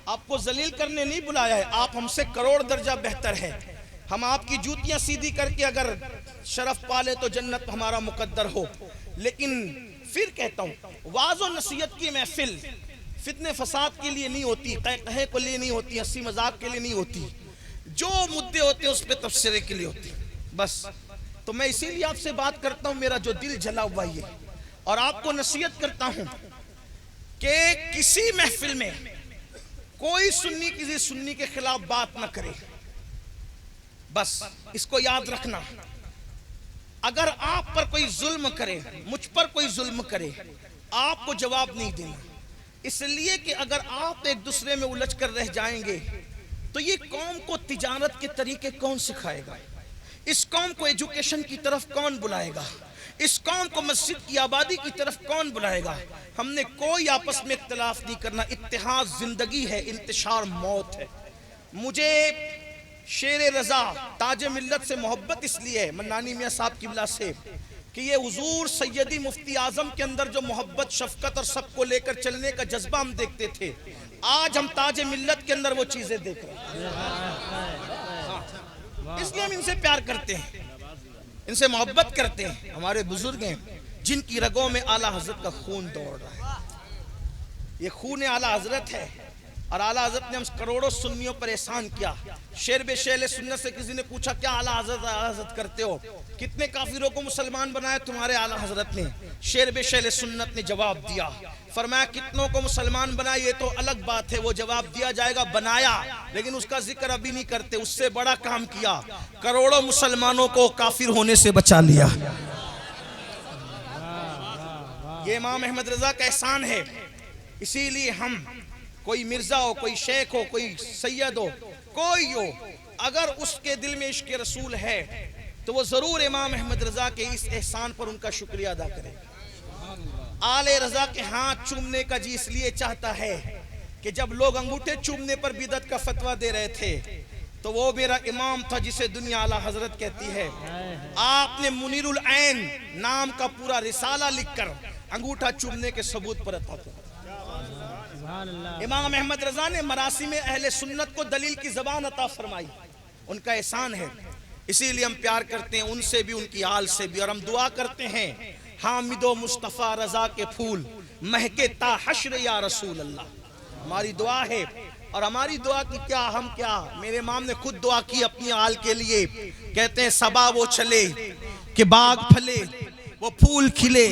[SPEAKER 1] آپ کو ذلیل کرنے نہیں بلایا ہے، آپ ہم سے کروڑ درجہ بہتر ہے، ہم آپ کی جوتیاں سیدھی کر کے اگر شرف پالے تو جنت ہمارا مقدر ہو۔ لیکن پھر کہتا ہوں، وعظ و نصیحت کی محفل فتنے فساد کے لیے نہیں ہوتی، قہقہے کے لیے نہیں ہوتی، ہنسی مذاق کے لیے نہیں ہوتی، جو مدے ہوتے ہیں اس پہ تبصرے کے لیے ہوتی۔ بس تو میں اسی لیے آپ سے بات کرتا ہوں، میرا جو دل جلا ہوا یہ، اور آپ کو نصیحت کرتا ہوں کہ کسی محفل میں کوئی سنی کسی سنی کے خلاف بات نہ کرے. بس اس کو یاد رکھنا، اگر آپ پر کوئی ظلم کرے، مجھ پر کوئی ظلم کرے، آپ کو جواب نہیں دینا. اس لیے کہ اگر آپ ایک دوسرے میں الجھ کر رہ جائیں گے تو یہ قوم کو تجارت کے طریقے کون سکھائے گا؟ اس قوم کو ایجوکیشن کی طرف کون بلائے گا؟ اس قوم کو مسجد کی آبادی کی طرف کون بلائے گا؟ ہم نے کوئی آپس میں اختلاف نہیں کرنا. اتحاد زندگی ہے، انتشار موت ہے. مجھے شیر رضا تاج ملت سے محبت اس لیے ہے، منانی میاں صاحب کی بلا سے، کہ یہ حضور سیدی مفتی اعظم کے اندر جو محبت، شفقت اور سب کو لے کر چلنے کا جذبہ ہم دیکھتے تھے، آج ہم تاج ملت کے اندر وہ چیزیں دیکھ رہے ہیں. اس لیے ہم ان سے پیار کرتے ہیں، ان سے محبت کرتے ہیں. ہمارے بزرگ ہیں جن کی رگوں میں اعلیٰ حضرت کا خون دوڑ رہا ہے. یہ خون اعلیٰ حضرت ہے، اور اعلیٰ حضرت نے ہم کروڑوں سنیوں پر احسان کیا. شیر بے شیر سنت سے کسی نے پوچھا کیا اعلیٰ حضرت کرتے ہو؟ کتنے کافروں کو مسلمان بنایا تمہارے اعلیٰ حضرت نے؟ شیر بے شیر سنت نے جواب دیا، فرمایا کتنوں کو مسلمان بنایا یہ تو الگ بات ہے، وہ جواب دیا جائے گا، بنایا، لیکن اس کا ذکر ابھی نہیں کرتے. اس سے بڑا کام کیا، کروڑوں مسلمانوں کو کافر ہونے سے بچا لیا. یہ امام احمد رضا کا احسان ہے. اسی لیے ہم، کوئی مرزا ہو، کوئی شیخ ہو، کوئی سید ہو، کوئی ہو، اگر اس کے دل میں عشق رسول ہے تو وہ ضرور امام احمد رضا کے اس احسان پر ان کا شکریہ ادا کرے. آل رضا کے ہاتھ چومنے کا جی اس لیے چاہتا ہے کہ جب لوگ انگوٹھے چومنے پر بدعت کا فتویٰ دے رہے تھے تو وہ میرا امام تھا جسے دنیا اعلیٰ حضرت کہتی ہے. آپ نے منیر العین نام کا پورا رسالہ لکھ کر انگوٹھا چومنے کے ثبوت پر عطا کیا. امام احمد رضا نے مراسم اہل سنت کو دلیل کی زبان عطا فرمائی. ان کا احسان ہے، اسی لیے ہم پیار کرتے ہیں ان سے بھی، ان کی آل سے بھی. اور ہم دعا کرتے ہیں حامد و مصطفیٰ رضا کے پھول مہکے تا حشر یا رسول اللہ. ہماری دعا ہے، اور ہماری دعا کی کیا، ہم کیا، میرے امام نے خود دعا کی اپنی آل کے لیے. کہتے ہیں صبا وہ چلے کہ باغ پھلے، وہ پھول کھلے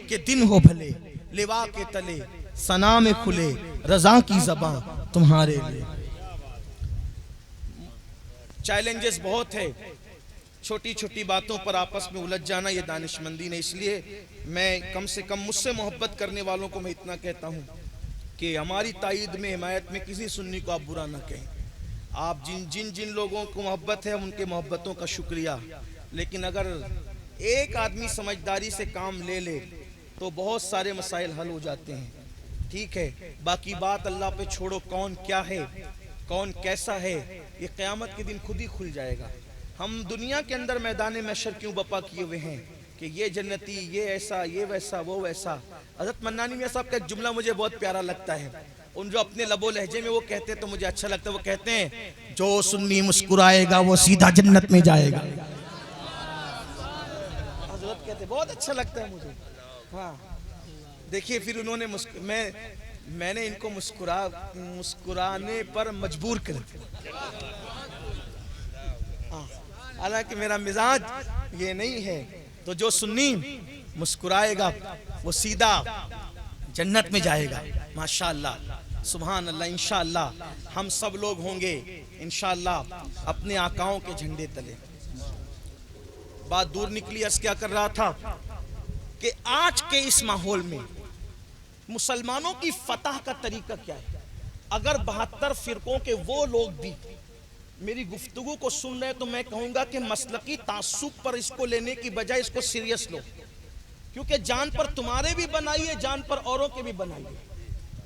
[SPEAKER 1] کہ دن ہو بھلے، لوا کے تلے ثنا میں کھلے رضا کی زباں تمہارے لیے. چیلنجز بہت ہے، چھوٹی چھوٹی باتوں پر آپس میں الجھ جانا یہ دانشمندی نہیں. اس لیے میں کم سے کم مجھ سے محبت کرنے والوں کو میں اتنا کہتا ہوں کہ ہماری تائید میں، حمایت میں کسی سنی کو آپ برا نہ کہیں. آپ جن لوگوں کو محبت ہے ان کے محبتوں کا شکریہ، لیکن اگر ایک آدمی سمجھداری سے کام لے لے تو بہت سارے مسائل حل ہو جاتے ہیں. ٹھیک ہے، باقی بات اللہ پہ چھوڑو، کون کیا ہے، کون کیسا ہے، یہ قیامت کے دن خود ہی کھل جائے گا. ہم دنیا کے اندر میدان محشر کیوں بپا کیے ہوئے ہیں کہ یہ جنتی، یہ ایسا، یہ ویسا، وہ ویسا. حضرت منانی میاں صاحب کا ایک جملہ مجھے بہت پیارا لگتا ہے. ان جو اپنے لب و لہجے میں وہ کہتے ہیں تو مجھے اچھا لگتا ہے. وہ کہتے ہیں جو سنی مسکرائے گا وہ سیدھا جنت میں جائے گا. حضرت کہتے ہیں، بہت اچھا لگتا ہے مجھے. ہاں دیکھیے، پھر انہوں نے میں نے ان کو مسکرانے پر مجبور کر دیا. حالانکہ میرا مزاج یہ نہیں ہے. تو جو سنی مسکرائے گا وہ سیدھا جنت میں جائے گا. ماشاءاللہ، سبحان اللہ. انشاءاللہ ہم سب لوگ ہوں گے انشاءاللہ اپنے آقاؤں کے جھنڈے تلے. بات دور نکلی، عرض کیا کر رہا تھا کہ آج کے اس ماحول میں مسلمانوں کی فتح کا طریقہ کیا ہے. اگر 72 فرقوں کے وہ لوگ بھی میری گفتگو کو سن رہے تو میں کہوں گا کہ مسلکی تعصب پر اس کو لینے کی بجائے اس کو سیریس لو، کیونکہ جان پر تمہارے بھی بنائیے، جان پر اوروں کے بھی بنائیے.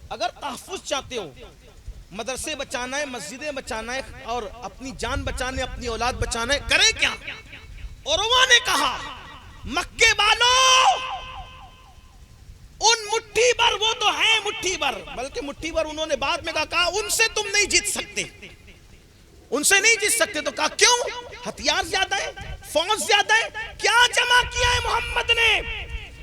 [SPEAKER 1] اگر تحفظ چاہتے ہو، مدرسے بچانا ہے، مسجدیں بچانا ہے، اور اپنی جان بچانے، اپنی اولاد بچانا ہے، کریں کیا؟ عروہ نے کہا مکے والوں، ان مٹھی بھر، وہ تو ہیں مٹھی بھر، بلکہ مٹھی بھر انہوں نے بعد میں کہا ان سے تم نہیں جیت سکتے، ان سے نہیں جیت سکتے. تو کہا کیوں؟ ہتھیار زیادہ ہے، فوج زیادہ ہے. کیا جمع کیا ہے محمد نے؟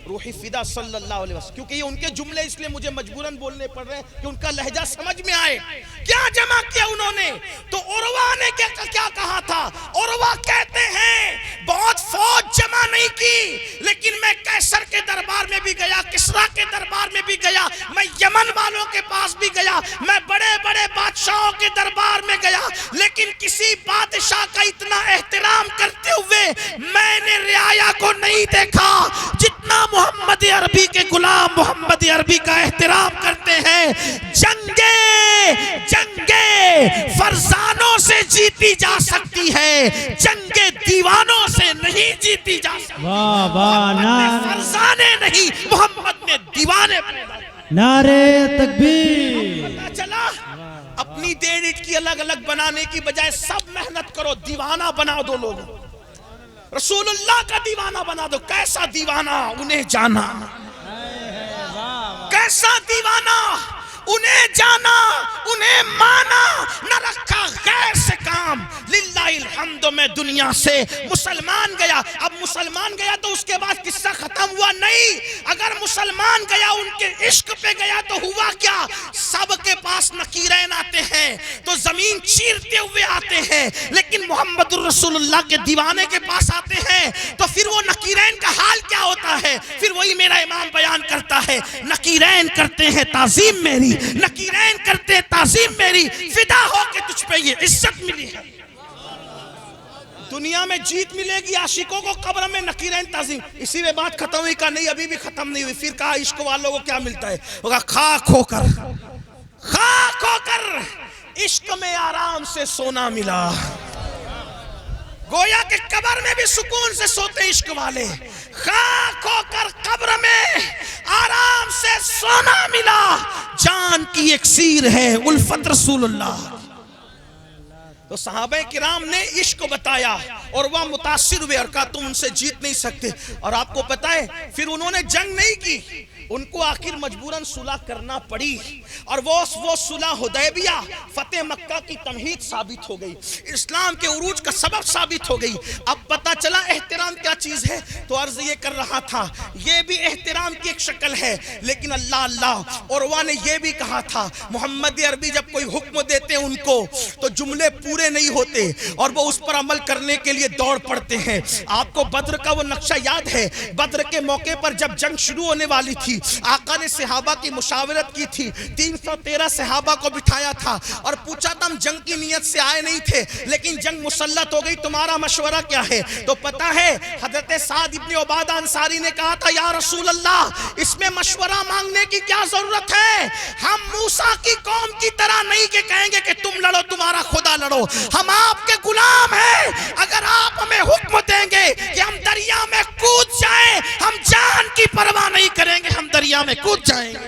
[SPEAKER 1] روحی فدا صلی اللہ علیہ وسلم، کیونکہ یہ ان کے جملے اس لیے مجھے مجبوراً بولنے پڑ رہے ہیں کہ ان کا لہجہ سمجھ میں آئے۔ کیا جمع کیا انہوں نے؟ تو عروہ نے کیا کہا تھا؟ عروہ کہتے ہیں بہت فوج جمع نہیں کی، لیکن میں قیصر کے دربار میں بھی گیا، کسریٰ کے دربار میں بھی گیا، میں یمن والوں کے پاس بھی گیا، میں بڑے بڑے بادشاہوں کے دربار میں گیا، لیکن کسی بادشاہ کا اتنا احترام کرتے ہوئے میں نے رعایا کو نہیں دیکھا جتنا محمد عربی کے غلام محمد عربی کا احترام کرتے ہیں۔ جنگیں فرزانوں سے جیتی جا سکتی ہے، جنگیں دیوانوں سے نہیں جیتی جا سکتی۔
[SPEAKER 2] واہ واہ،
[SPEAKER 1] محمد نے فرزانے نہیں، محمد نے دیوانے پیدا کیے۔
[SPEAKER 2] نعرہ تکبیر۔
[SPEAKER 1] پتہ چلا اپنی ڈیٹ کی الگ الگ بنانے کی بجائے سب محنت کرو، دیوانہ بنا دو لوگوں، رسول اللہ کا دیوانہ بنا دو۔ کیسا دیوانہ؟ انہیں جانا۔ کیسا دیوانہ؟ انہیں جانا، انہیں مانا، نہ رکھا غیر سے کام۔ للہ الحمد، میں دنیا سے مسلمان گیا۔ اب مسلمان گیا تو اس کے بعد قصہ ختم ہوا نہیں۔ اگر مسلمان گیا ان کے عشق پہ گیا تو ہوا کیا؟ سب کے پاس نکیرین آتے ہیں تو زمین چیرتے ہوئے آتے ہیں، لیکن محمد الرسول اللہ کے دیوانے کے پاس آتے ہیں تو پھر وہ نکیرین کا حال کیا ہوتا ہے؟ پھر وہی میرا امام بیان کرتا ہے، نکیرین کرتے ہیں تعظیم میری، نکیرین کرتے ہیں تعظیم میری، فدا ہو کے تجھ پہ یہ عزت ملی ہے۔ دنیا میں جیت ملے گی عاشقوں کو، قبر میں نکیرین تعظیم۔ اسی میں بات ختم ہوئی کا نہیں، ابھی بھی ختم نہیں ہوئی۔ پھر کہا عشق والوں کو کیا ملتا ہے؟ وہ کہا خاک ہو کر عشق میں آرام سے سونا ملا۔ گویا کہ قبر میں بھی سکون سے سوتے عشق والے، خاک ہو کر قبر میں آرام سے سونا ملا۔ جان کی اکسیر ہے الفت رسول اللہ۔ تو صحابہ کرام نے عشق بتایا اور وہ متاثر ہوئے اور کہا تم ان سے جیت نہیں سکتے۔ اور آپ کو پتہ ہے پھر انہوں نے جنگ نہیں کی، ان کو آخر مجبوراً صلح کرنا پڑی، اور وہ صلح حدیبیہ فتح مکہ کی تمہید ثابت ہو گئی، اسلام کے عروج کا سبب ثابت ہو گئی۔ اب پتہ چلا احترام کیا چیز ہے۔ تو عرض یہ کر رہا تھا یہ بھی احترام کی ایک شکل ہے، لیکن اللہ عروہ نے یہ بھی کہا تھا محمد عربی جب کوئی حکم دیتے ان کو تو جملے پورے نہیں ہوتے اور وہ اس پر عمل کرنے کے لیے دوڑ پڑتے ہیں۔ آپ کو بدر کا وہ نقشہ یاد ہے؟ بدر کے موقع پر جب جنگ شروع ہونے والی تھی، آقا نے صحابہ کی مشاورت کی تھی، 313 صحابہ کو بٹھایا تھا اور پوچھا تھا ہم جنگ کی نیت سے آئے نہیں تھے لیکن جنگ مسلط ہو گئی، تمہارا مشورہ کیا ہے؟ تو پتہ ہے حضرت سعد ابن عبادہ انصاری نے کہا تھا یا رسول اللہ اس میں مشورہ مانگنے کی کیا ضرورت ہے؟ ہم موسیٰ کی قوم کی طرح نہیں کہ کہیں گے کہ تم لڑو تمہارا خدا لڑو، ہم آپ کے غلام ہیں۔ اگر آپ ہمیں حکم دیں گے کہ ہم دریا میں کود جائیں، ہم جان کی پرواہ نہیں کریں گے، ہم دریا میں کود جائیں گے۔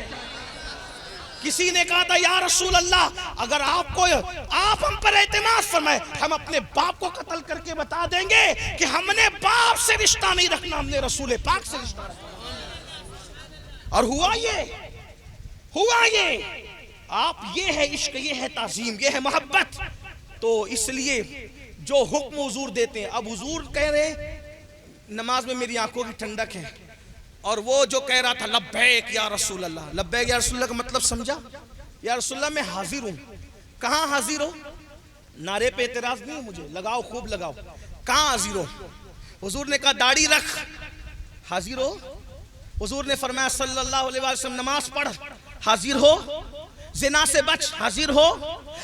[SPEAKER 1] کسی نے کہا تھا یا رسول اللہ اگر آپ ہم پر اعتماد فرمائے ہم اپنے باپ کو قتل کر کے بتا دیں گے کہ ہم نے باپ سے رشتہ نہیں رکھنا، ہم نے رسول پاک سے رشتہ رکھنا۔ اور ہوا یہ آپ یہ ہے عشق، یہ ہے تعظیم، یہ ہے محبت۔ تو اس لیے جو حکم حضور دیتے ہیں، اب حضور کہہ رہے نماز میں میری آنکھوں کی ٹھنڈک ہے، اور وہ جو کہہ رہا تھا لبیک یا رسول اللہ، لبیک یا رسول اللہ کا مطلب سمجھا؟ یا رسول اللہ میں حاضر ہوں۔ کہاں حاضر ہو؟ نعرے پہ اعتراض نہیں مجھے، لگاؤ خوب لگاؤ۔ کہاں حاضر ہو؟ حضور نے کہا داڑھی رکھ، حاضر ہو؟ حضور نے فرمایا صلی اللہ علیہ وسلم نماز پڑھ، حاضر ہو؟ زنا سے بچ، حاضر ہو؟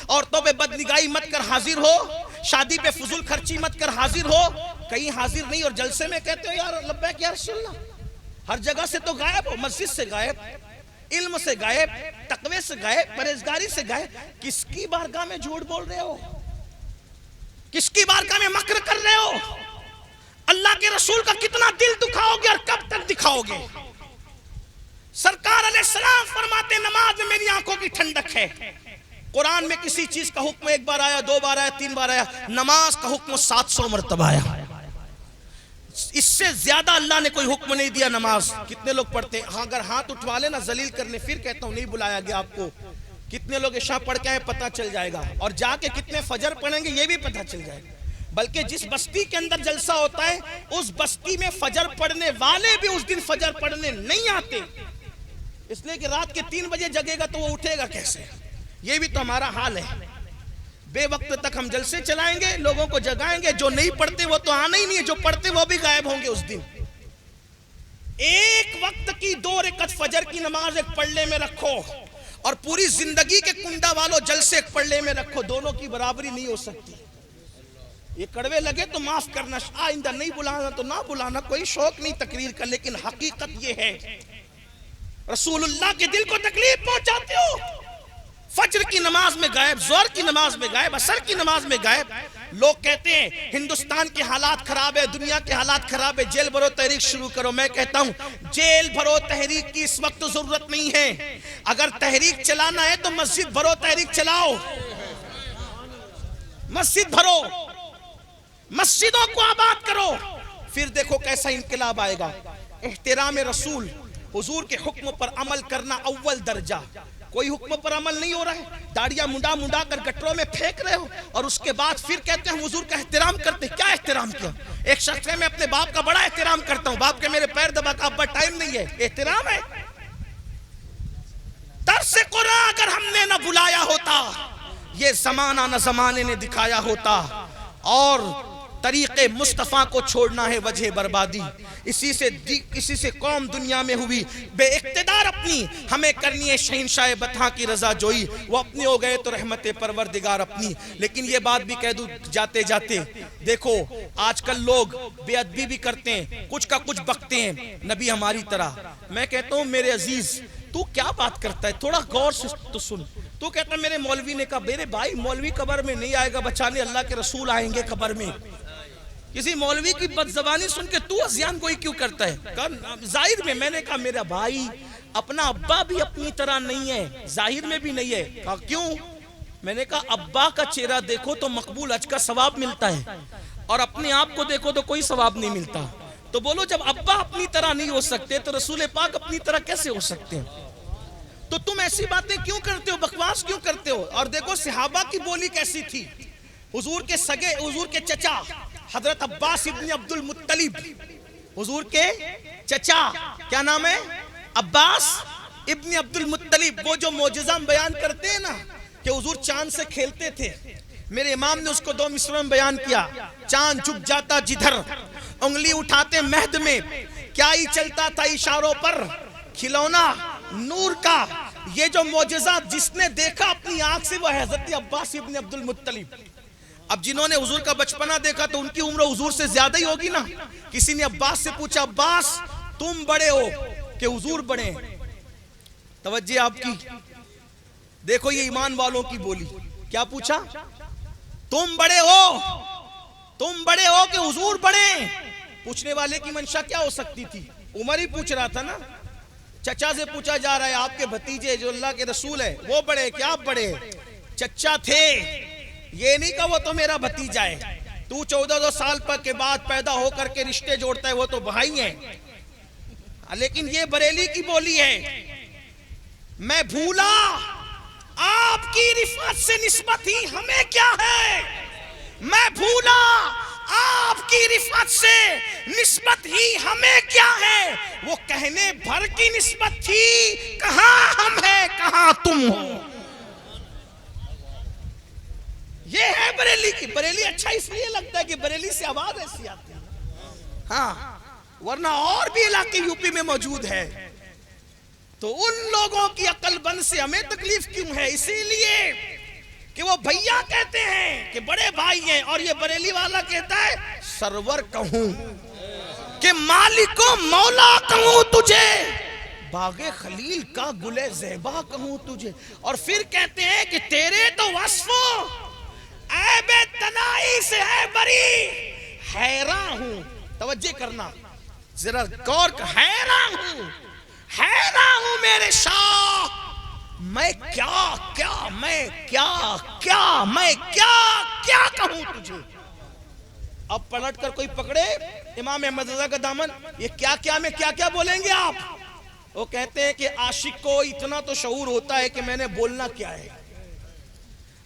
[SPEAKER 1] عورتوں پہ بدنگاہی مت کر، حاضر ہو؟ شادی پہ فضول خرچی مت کر، حاضر ہو؟ کہیں حاضر نہیں اور جلسے میں کہتے ہو یا لبیک یا رسول اللہ۔ ہر جگہ سے تو غائب ہو، مسجد سے غائب، علم سے غائب، تقوی سے غائب، پرہیزگاری سے غائب۔ کس کی بارگاہ میں جھوٹ بول رہے ہو؟ کس کی بارگاہ میں مکر کر رہے ہو؟ اللہ کے رسول کا کتنا دل دکھاؤ گے اور کب تک دکھاؤ گے؟ سرکار علیہ السلام فرماتے نماز میں میری آنکھوں کی ٹھنڈک ہے۔ قرآن میں کسی چیز کا حکم ایک بار آیا، دو بار آیا، تین بار آیا، نماز کا حکم 700 مرتبہ آیا۔ اس سے زیادہ اللہ نے کوئی حکم نہیں دیا۔ نماز کتنے لوگ پڑھتے ہیں؟ اگر ہاتھ اٹھوا لے نا ذلیل کرنے، پھر کہتا ہوں نہیں بلایا گیا آپ کو۔ کتنے لوگ عشاء پڑھ کے آئے پتہ چل جائے گا، اور جا کے کتنے فجر پڑھیں گے یہ بھی پتہ چل جائے گا۔
[SPEAKER 3] بلکہ جس بستی کے اندر جلسہ ہوتا ہے اس بستی میں فجر پڑھنے والے بھی اس دن فجر پڑھنے نہیں آتے، اس لیے کہ رات کے 3 بجے جگے گا تو وہ اٹھے گا کیسے؟ یہ بھی تو ہمارا حال ہے، بے وقت تک ہم جلسے چلائیں گے، لوگوں کو جگائیں گے، جو نہیں پڑھتے وہ تو آنا ہی نہیں ہے، جو پڑھتے وہ بھی غائب ہوں گے اس دن۔ ایک وقت کی 2 رکعت فجر کی نماز ایک پڑھنے میں رکھو اور پوری زندگی کے کنڈا والوں جلسے ایک پڑھنے میں رکھو، دونوں کی برابری نہیں ہو سکتی۔ یہ کڑوے لگے تو معاف کرنا، آئندہ نہیں بلانا تو نہ بلانا، کوئی شوق نہیں تقریر کا، لیکن حقیقت یہ ہے رسول اللہ کے دل کو تکلیف پہنچاتے ہو۔ فجر کی نماز میں غائب، ظہر کی نماز میں غائب، عصر کی نماز میں غائب۔ لوگ کہتے ہیں ہندوستان کے حالات خراب ہے، دنیا کے حالات خراب ہے، جیل بھرو تحریک شروع کرو۔ میں کہتا ہوں جیل بھرو تحریک کی اس وقت ضرورت نہیں ہے، اگر تحریک چلانا ہے تو مسجد بھرو تحریک چلاؤ، مسجد بھرو، مسجدوں کو آباد کرو، پھر دیکھو کیسا انقلاب آئے گا۔ احترام رسول، حضور کے حکم پر عمل کرنا اول درجہ۔ کوئی حکم پر عمل نہیں ہو رہا ہے، داڑیاں منڈا کر گٹروں میں پھینک رہے ہو، اور اس کے بعد پھر کہتے ہیں حضور کا احترام کرتے۔ کیا احترام کیا؟ ایک شخص ہے میں اپنے باپ کا بڑا احترام کرتا ہوں، باپ کے میرے پیر دبا کا ابا ٹائم نہیں ہے، احترام ہے؟ درس قرآن اگر ہم نے نہ بلایا ہوتا، یہ زمانہ نہ زمانے نے دکھایا ہوتا، اور طریق مصطفیٰ کو چھوڑنا ہے وجہ بربادی۔ اسی سے قوم دنیا میں ہوئی بے اقتدار، اپنی ہمیں کرنی ہے شہنشاہ بطحاں کی رضا جوئی، وہ اپنے ہو گئے تو رحمت پروردگار اپنی۔ لیکن یہ بات بھی کہہ دوں جاتے جاتے، دیکھو آج کل لوگ بے ادبی بھی کرتے ہیں، کچھ کا کچھ بکتے ہیں نبی ہماری طرح۔ میں کہتا ہوں میرے عزیز تو کیا بات کرتا ہے، تھوڑا غور سے تو سن۔ تو کہتا ہے میرے مولوی نے کہا، میرے بھائی مولوی قبر میں نہیں آئے گا بچانے، اللہ کے رسول آئیں گے قبر میں۔ کسی مولوی کی بد زبانی سن کے تو ازیان کوئی کیوں کرتا ہے؟ ظاہر میں نے کہا میرا بھائی اپنا ابا بھی اپنی طرح نہیں ہے، ظاہر میں بھی نہیں ہے۔ کہا کیوں؟ میں نے کہا ابا کا چہرہ دیکھو تو مقبول حج کا ثواب ملتا ہے، اور اپنے آپ کو دیکھو تو کوئی ثواب نہیں ملتا۔ تو بولو جب ابا اپنی طرح نہیں ہو سکتے تو رسول پاک اپنی طرح کیسے ہو سکتے ہیں؟ تو تم ایسی باتیں کیوں کرتے ہو، بکواس کیوں کرتے ہو؟ اور دیکھو صحابہ کی بولی کیسی تھی۔ حضور کے سگے، حضور کے چچا حضرت عباس ابن عبد المطلب، حضور کے چچا کیا نام ہے؟ عباس ابن عبد المطلب، وہ جو معجزہ بیان کرتے ہیں نا کہ حضور چاند سے کھیلتے تھے، میرے امام نے اس کو 2 مصروں میں بیان کیا۔ چاند جھک جاتا جدھر، انگلی اٹھاتے مہد میں، کیا ہی چلتا تھا اشاروں پر، کھلونا نور کا۔ یہ جو معجزہ جس نے دیکھا اپنی آنکھ سے وہ حضرت عباس ابن عبد المطلب۔ اب جنہوں نے حضور کا بچپنا دیکھا تو ان کی عمر حضور سے زیادہ ہی ہوگی نا۔ کسی نے عباس سے پوچھا عباس تم بڑے ہو کہ حضور بڑے ہیں؟ توجہ آپ کی، دیکھو یہ ایمان والوں کی بولی۔ کیا پوچھا؟ تم بڑے ہو کہ حضور بڑے ہیں؟ پوچھنے والے کی منشا کیا ہو سکتی تھی؟ عمر ہی پوچھ رہا تھا نا۔ چچا سے پوچھا جا رہا ہے آپ کے بھتیجے جو اللہ کے رسول ہے وہ بڑے کیا آپ بڑے؟ چچا تھے، یہ نہیں کہ وہ تو میرا بھتیجا ہے، تو 14 سال پر کے بعد پیدا ہو کر کے رشتے جوڑتا ہے، وہ تو بھائی ہیں۔ لیکن یہ بریلی کی بولی ہے، میں بھولا آپ کی رفعت سے نسبت ہی ہمیں کیا ہے، میں بھولا آپ کی رفعت سے نسبت ہی ہمیں کیا ہے، وہ کہنے بھر کی نسبت تھی، کہاں ہم ہیں کہاں تم ہو۔ یہ ہے بریلی کی۔ بریلی اچھا اس لیے لگتا ہے کہ بریلی سے آواز ایسی آتی ہے، ہاں، ورنہ اور بھی علاقے یوپی میں موجود ہے۔ تو ان لوگوں کی عقل بند سے ہمیں تکلیف کیوں ہے؟ اسی لیے کہ وہ بھیا کہتے ہیں کہ بڑے بھائی ہیں، اور یہ بریلی والا کہتا ہے سرور کہوں کہ مالک و مولا کہوں تجھے، باغ خلیل کا گل زیبا کہوں تجھے، اور پھر کہتے ہیں کہ تیرے تو وصفوں عیب تنائی سے ہے بری، حیران ہوں۔ توجہ کرنا ذرا غور کر، حیران ہوں میرے شاہ، میں کیا کہوں تجھے۔ اب پلٹ کر کوئی پکڑے امام احمد رضا کا دامن، یہ کیا میں کیا بولیں گے آپ؟ وہ کہتے ہیں کہ عاشق کو اتنا تو شعور ہوتا ہے کہ میں نے بولنا کیا ہے،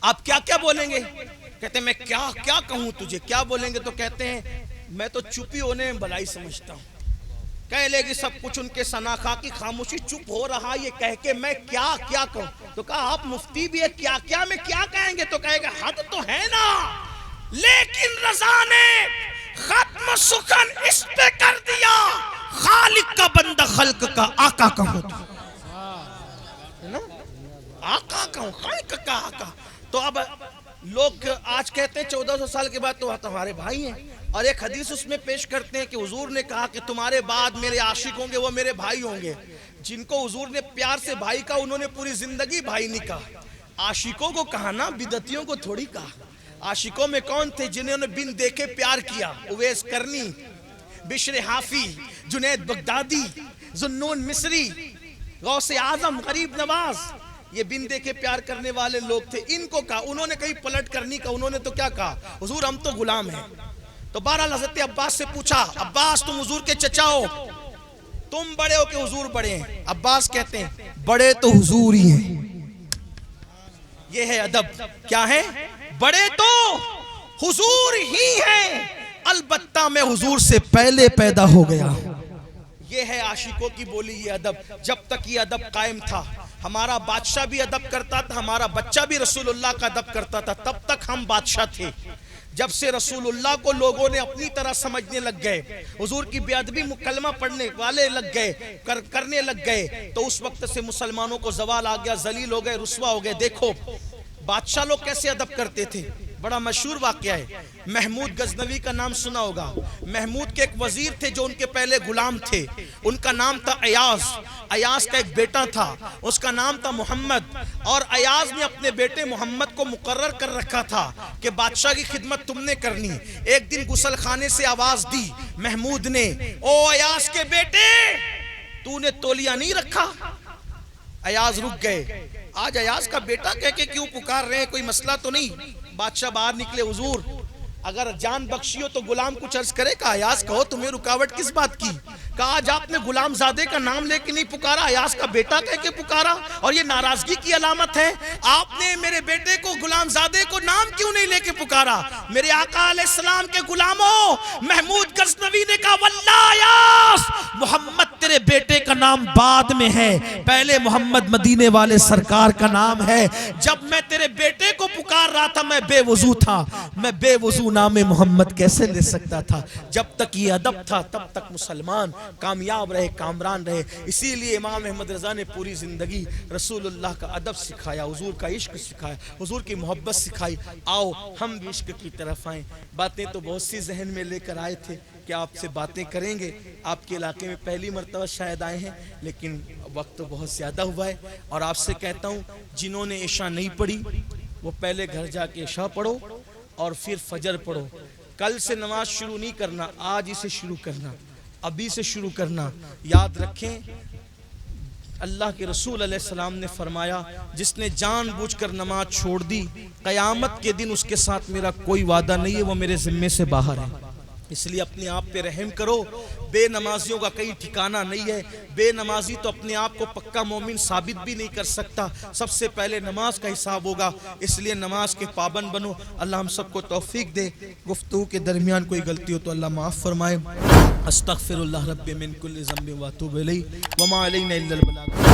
[SPEAKER 3] آپ کیا کیا بولیں گے؟ کہتے ہیں میں کیا کیا کہوں تجھے، کیا بولیں گے؟ تو کہتے ہیں میں تو چپی ہونے میں بھلائی سمجھتا ہوں۔ کہہ لے گی سب کچھ ان کے سناخا کی خاموشی، چپ ہو رہا یہ کہہ کے میں کیا کیا کہوں۔ تو کہا آپ مفتی بھی ہے، کیا کیا میں کیا کہیں گے؟ تو کہے گا حد تو ہے نا، لیکن رضا نے ختم سخن اس پہ کر دیا، خالق کا بندہ خلق کا آقا کہوں تو آقا کہوں، خالق کا آقا۔ تو اب لوگ آج کہتے ہیں 1400 سال کے بعد تو ہمارے بھائی ہیں، اور ایک حدیث اس میں پیش کرتے ہیں کہ حضور نے کہا کہ تمہارے بعد میرے عاشق ہوں گے، وہ میرے بھائی ہوں گے۔ جن کو حضور نے پیار سے بھائی کہا انہوں نے پوری زندگی بھائی نہیں کہا، عاشقوں کو کہا نا، بدعتیوں کو تھوڑی کہا۔ عاشقوں میں کون تھے جنہوں نے بن دیکھے پیار کیا؟ اویس کرنی، بشر حافی، جنید بغدادی، ذوالنون مصری، غوث اعظم، غریب نواز، یہ بن دیکھے پیار کرنے والے لوگ تھے۔ ان کو کہا، انہوں نے کہیں پلٹ کرنی کہا، انہوں نے تو کیا کہا؟ حضور ہم تو غلام ہیں۔ تو بہرحال حضرت عباس سے پوچھا، عباس تم حضور کے چچا ہو، تم بڑے ہو کہ حضور بڑے ہیں؟ عباس کہتے ہیں بڑے تو حضور ہی ہیں۔ یہ ہے ادب، کیا ہے؟ بڑے تو حضور ہی ہیں، البتہ میں حضور سے پہلے پیدا ہو گیا۔ یہ ہے عاشقوں کی بولی، یہ ادب۔ جب تک یہ ادب قائم تھا، ہمارا بادشاہ بھی ادب کرتا تھا، ہمارا بچہ بھی رسول اللہ کا ادب کرتا تھا، تب تک ہم بادشاہ تھے۔ جب سے رسول اللہ کو لوگوں نے اپنی طرح سمجھنے لگ گئے، حضور کی بے ادبی مکلمہ پڑھنے والے لگ گئے، کرنے لگ گئے، تو اس وقت سے مسلمانوں کو زوال آ گیا، ذلیل ہو گئے، رسوا ہو گئے۔ دیکھو بادشاہ لوگ کیسے ادب کرتے تھے، بڑا مشہور واقعہ ہے۔ محمود غزنوی کا نام سنا ہوگا۔ محمود کے ایک وزیر تھے جو ان کے پہلے غلام تھے، ان کا نام تھا ایاز۔ ایاز کا ایک بیٹا تھا، اس کا نام تھا محمد، اور ایاز نے اپنے بیٹے محمد کو مقرر کر رکھا تھا کہ بادشاہ کی خدمت تم نے کرنی۔ ایک دن غسل خانے سے آواز دی محمود نے، او ایاز کے بیٹے تو نے تولیہ نہیں رکھا؟ ایاز رک گئے، آج ایاز کا بیٹا کہہ کے کیوں پکار رہے ہیں، کوئی مسئلہ تو نہیں؟ بادشاہ باہر نکلے، حضور اگر جان بخشی ہو تو غلام کچھ عرض کرے؟ کہا ایاز کہو تمہیں رکاوٹ کس بات کی؟ کہا آج آپ نے غلام زادے کا نام لے کے نہیں پکارا، ایاز کا بیٹا کہہ کے پکارا، اور یہ ناراضگی کی علامت ہے۔ آپ نے میرے بیٹے کو غلام زادے کو نام کیوں نہیں لے کے پکارا؟ میرے آقا علیہ السلام کے غلاموں، محمود غزنوی نے کہا واللہ ایاز، محمد تیرے بیٹے کا نام بعد میں ہے، پہلے محمد مدینے والے سرکار کا نام ہے۔ جب میں تیرے بیٹے کو پکار رہا تھا میں بے وضو تھا، میں بے وضو نام محمد کیسے لے سکتا تھا؟ جب تک یہ ادب تھا تب تک مسلمان کامیاب رہے، کامران رہے۔ اسی لیے امام احمد رضا نے پوری زندگی رسول اللہ کا ادب سکھایا، حضور کا عشق سکھایا، حضور کی محبت سکھائی۔ آؤ ہم بھی عشق کی طرف آئیں۔ باتیں تو بہت سی ذہن میں لے کر آئے تھے کہ آپ سے باتیں کریں گے، آپ کے علاقے میں پہلی مرتبہ شاید آئے ہیں، لیکن وقت تو بہت زیادہ ہوا ہے، اور آپ سے کہتا ہوں جنہوں نے عشاء نہیں پڑھی وہ پہلے گھر جا کے عشاء پڑھو اور پھر فجر پڑھو۔ کل سے نماز شروع نہیں کرنا، آج اسے شروع کرنا، ابھی سے شروع کرنا۔ یاد رکھیں اللہ کے رسول علیہ السلام نے فرمایا جس نے جان بوجھ کر نماز چھوڑ دی قیامت کے دن اس کے ساتھ میرا کوئی وعدہ نہیں ہے، وہ میرے ذمے سے باہر ہے۔ اس لیے اپنے آپ پہ رحم کرو، بے نمازیوں کا کہیں ٹھکانہ نہیں ہے۔ بے نمازی تو اپنے آپ کو پکا مومن ثابت بھی نہیں کر سکتا، سب سے پہلے نماز کا حساب ہوگا۔ اس لیے نماز کے پابند بنو۔ اللہ ہم سب کو توفیق دے۔ گفتگو کے درمیان کوئی غلطی ہو تو اللہ معاف فرمائے۔ استغفر اللہ رب من کل ذنب واتوب الیہ وما علینا الا البلاغ۔